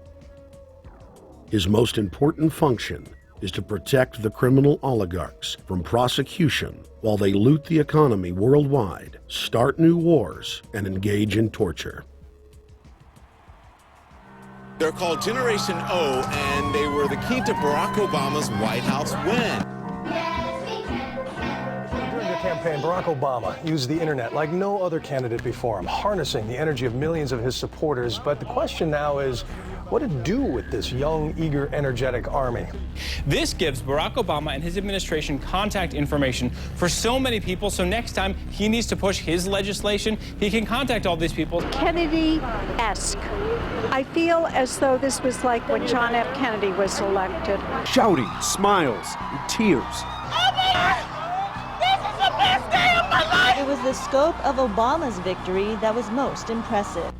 His most important function is to protect the criminal oligarchs from prosecution while they loot the economy worldwide, start new wars, and engage in torture. They're called Generation O, and they were the key to Barack Obama's White House win. During the campaign, Barack Obama used the internet like no other candidate before him, harnessing the energy of millions of his supporters. But the question now is, what to do with this young, eager, energetic army? This gives Barack Obama and his administration contact information for so many people, so next time he needs to push his legislation, he can contact all these people. Kennedy-esque. I feel as though this was like when John F. Kennedy was elected. Shouting, smiles, and tears. It was the scope of Obama's victory that was most impressive.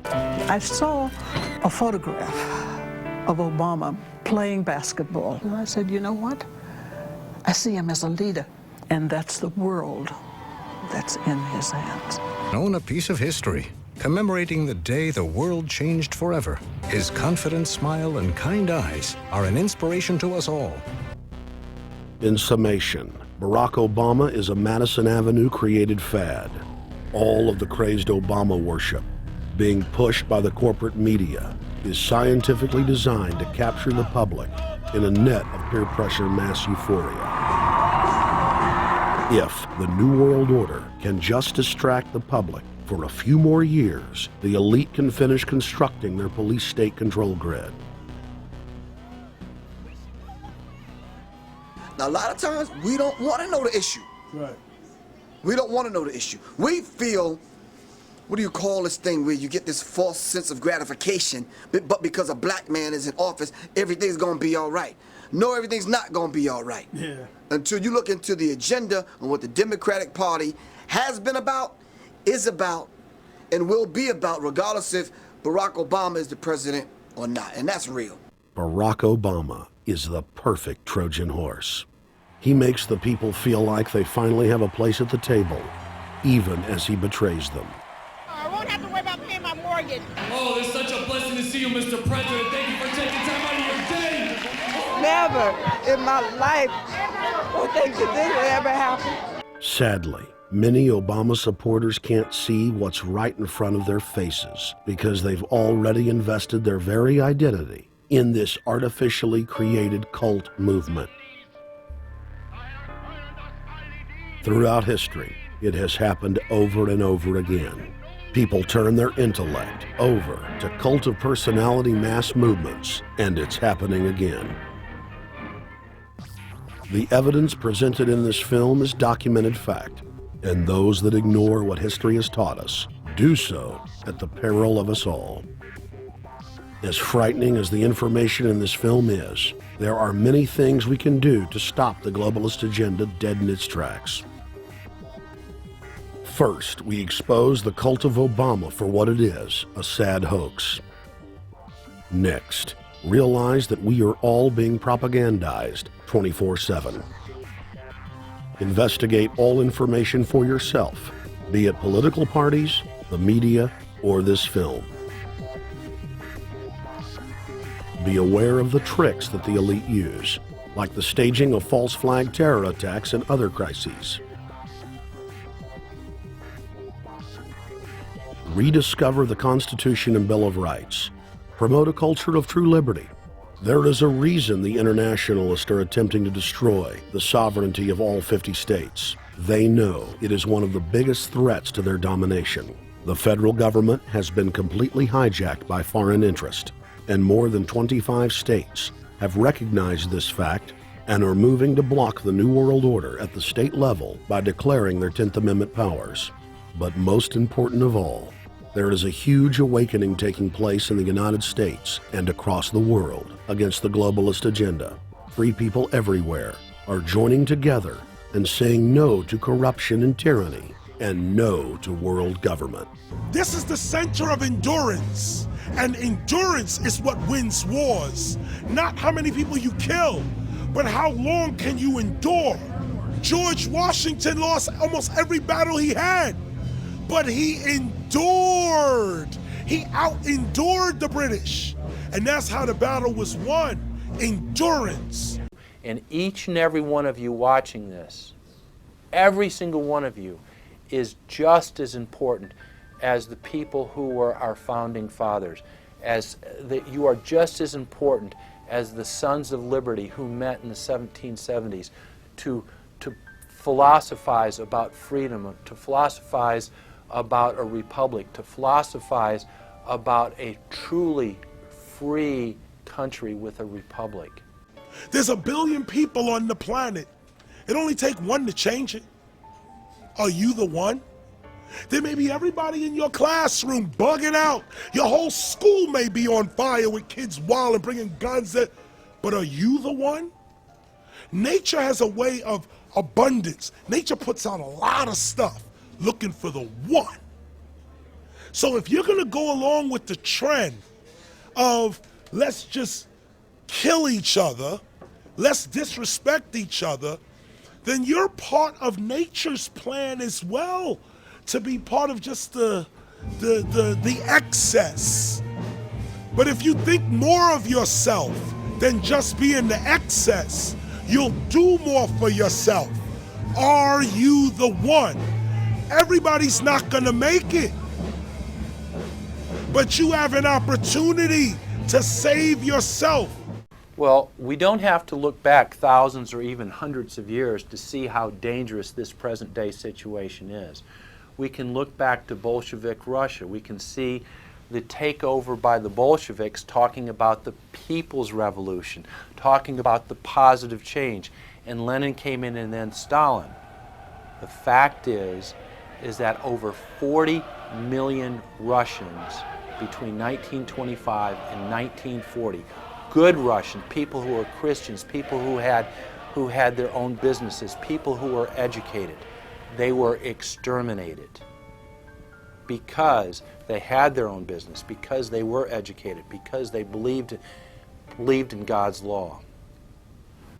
I saw a photograph of Obama playing basketball. And I said, you know what? I see him as a leader, and that's the world that's in his hands. Own a piece of history, commemorating the day the world changed forever. His confident smile and kind eyes are an inspiration to us all. In summation, Barack Obama is a Madison Avenue created fad. All of the crazed Obama worship, being pushed by the corporate media, is scientifically designed to capture the public in a net of peer pressure mass euphoria. If the New World Order can just distract the public for a few more years, the elite can finish constructing their police state control grid. Now, a lot of times, we don't want to know the issue. Right. We don't want to know the issue. We feel, what do you call this thing where you get this false sense of gratification, but because a black man is in office, everything's going to be all right. No, everything's not going to be all right. Yeah. Until you look into the agenda and what the Democratic Party has been about, is about, and will be about, regardless if Barack Obama is the president or not. And that's real. Barack Obama is the perfect Trojan horse. He makes the people feel like they finally have a place at the table, even as he betrays them. I won't have to worry about paying my mortgage. Oh, it's such a blessing to see you, Mr. President. Thank you for taking time out of your day. Never in my life would think that this would ever happen. Sadly, many Obama supporters can't see what's right in front of their faces because they've already invested their very identity in this artificially created cult movement. Throughout history, it has happened over and over again. People turn their intellect over to cult of personality mass movements, and it's happening again. The evidence presented in this film is documented fact. And those that ignore what history has taught us do so at the peril of us all. As frightening as the information in this film is, there are many things we can do to stop the globalist agenda dead in its tracks. First, we expose the cult of Obama for what it is, a sad hoax. Next, realize that we are all being propagandized 24/7. Investigate all information for yourself, be it political parties, the media, or this film. Be aware of the tricks that the elite use, like the staging of false flag terror attacks and other crises. Rediscover the Constitution and Bill of Rights. Promote a culture of true liberty. There is a reason the internationalists are attempting to destroy the sovereignty of all 50 states. They know it is one of the biggest threats to their domination. The federal government has been completely hijacked by foreign interest, and more than 25 states have recognized this fact and are moving to block the New World Order at the state level by declaring their 10th Amendment powers. But most important of all, there is a huge awakening taking place in the United States and across the world against the globalist agenda. Free people everywhere are joining together and saying no to corruption and tyranny and no to world government. This is the center of endurance, and endurance is what wins wars. Not how many people you kill, but how long can you endure. George Washington lost almost every battle he had, but he endured. He out-endured the British. And that's how the battle was won, endurance. And each and every one of you watching this, every single one of you, is just as important as the people who were our founding fathers. You are just as important as the Sons of Liberty who met in the 1770s to philosophize about freedom, to philosophize about a republic, to philosophize about a truly free country with a republic. There's 1 billion people on the planet. It only takes one to change it. Are you the one? There may be everybody in your classroom bugging out. Your whole school may be on fire with kids wild and bringing guns in. But are you the one? Nature has a way of abundance. Nature puts out a lot of stuff looking for the one. So if you're going to go along with the trend of let's just kill each other, let's disrespect each other, then you're part of nature's plan as well to be part of just the excess. But if you think more of yourself than just being the excess, you'll do more for yourself. Are you the one? Everybody's not gonna make it. But you have an opportunity to save yourself. Well, we don't have to look back thousands or even hundreds of years to see how dangerous this present day situation is. We can look back to Bolshevik Russia. We can see the takeover by the Bolsheviks talking about the people's revolution, talking about the positive change. And Lenin came in and then Stalin. The fact is that over 40 million Russians between 1925 and 1940, good Russian, people who were Christians, people who had their own businesses, people who were educated, they were exterminated because they had their own business, because they were educated, because they believed in God's law.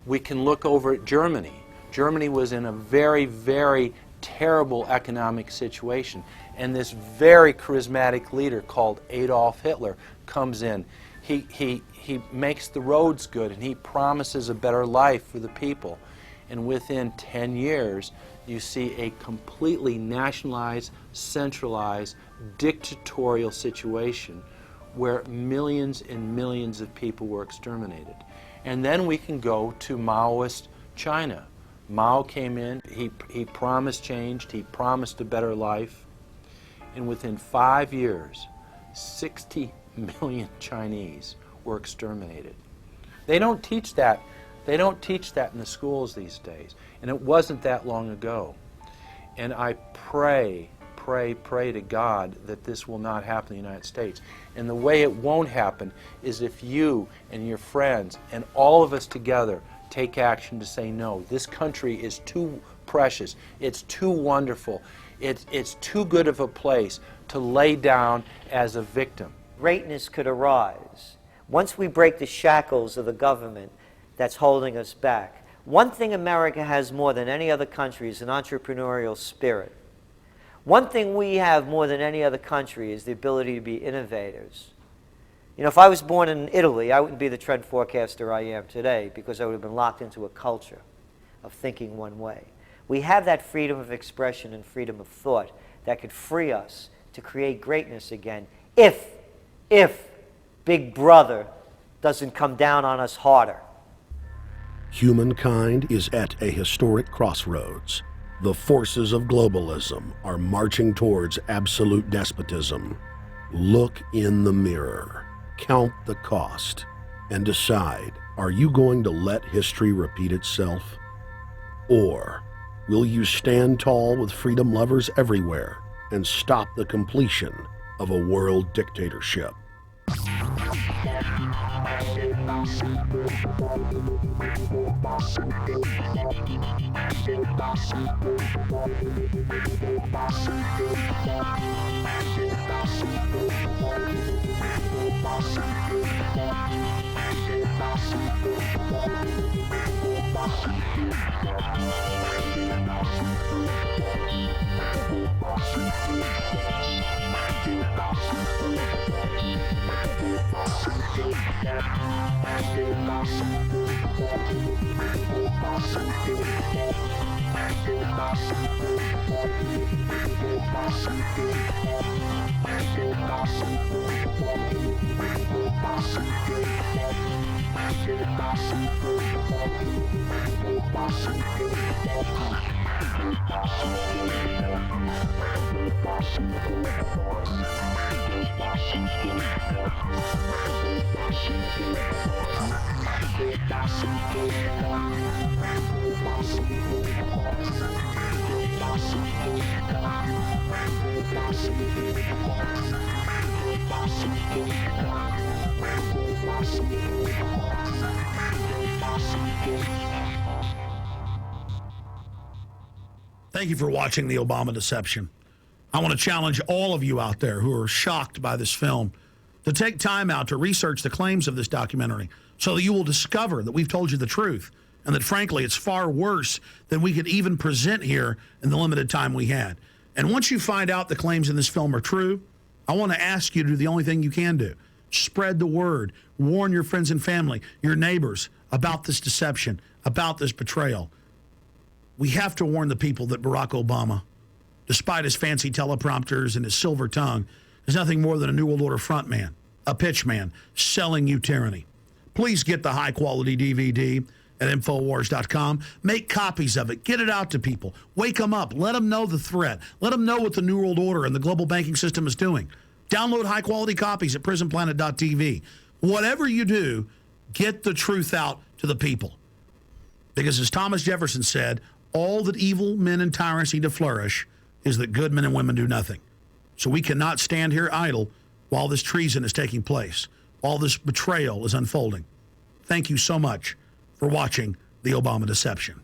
We can look over at Germany. Germany was in a very, very terrible economic situation, and this very charismatic leader called Adolf Hitler comes in. He makes the roads good, and he promises a better life for the people. And within 10 years, you see a completely nationalized, centralized, dictatorial situation where millions and millions of people were exterminated. And then we can go to Maoist China. Mao came in, he promised change, he promised a better life, and within 5 years, 60 million Chinese were exterminated. They don't teach that. They don't teach that in the schools these days, and it wasn't that long ago. And I pray to God that this will not happen in the United States. And the way it won't happen is if you and your friends and all of us together take action to say no. This country is too precious. It's too wonderful. It's too good of a place to lay down as a victim. Greatness could arise once we break the shackles of the government that's holding us back. One thing America has more than any other country is an entrepreneurial spirit. One thing we have more than any other country is the ability to be innovators. You know, if I was born in Italy, I wouldn't be the trend forecaster I am today because I would have been locked into a culture of thinking one way. We have that freedom of expression and freedom of thought that could free us to create greatness again if Big Brother doesn't come down on us harder. Humankind is at a historic crossroads. The forces of globalism are marching towards absolute despotism. Look in the mirror, count the cost, and decide, are you going to let history repeat itself? Or will you stand tall with freedom lovers everywhere and stop the completion of a world dictatorship? Thank you for watching The Obama Deception. I want to challenge all of you out there who are shocked by this film to take time out to research the claims of this documentary so that you will discover that we've told you the truth and that, frankly, it's far worse than we could even present here in the limited time we had. And once you find out the claims in this film are true, I want to ask you to do the only thing you can do. Spread the word. Warn your friends and family, your neighbors, about this deception, about this betrayal. We have to warn the people that Barack Obama, despite his fancy teleprompters and his silver tongue, is nothing more than a New World Order frontman, a pitchman, selling you tyranny. Please get the high-quality DVD at Infowars.com. Make copies of it. Get it out to people. Wake them up. Let them know the threat. Let them know what the New World Order and the global banking system is doing. Download high-quality copies at prisonplanet.tv. Whatever you do, get the truth out to the people. Because as Thomas Jefferson said, all that evil men and tyrants need to flourish is that good men and women do nothing. So we cannot stand here idle while this treason is taking place, while this betrayal is unfolding. Thank you so much for watching The Obama Deception.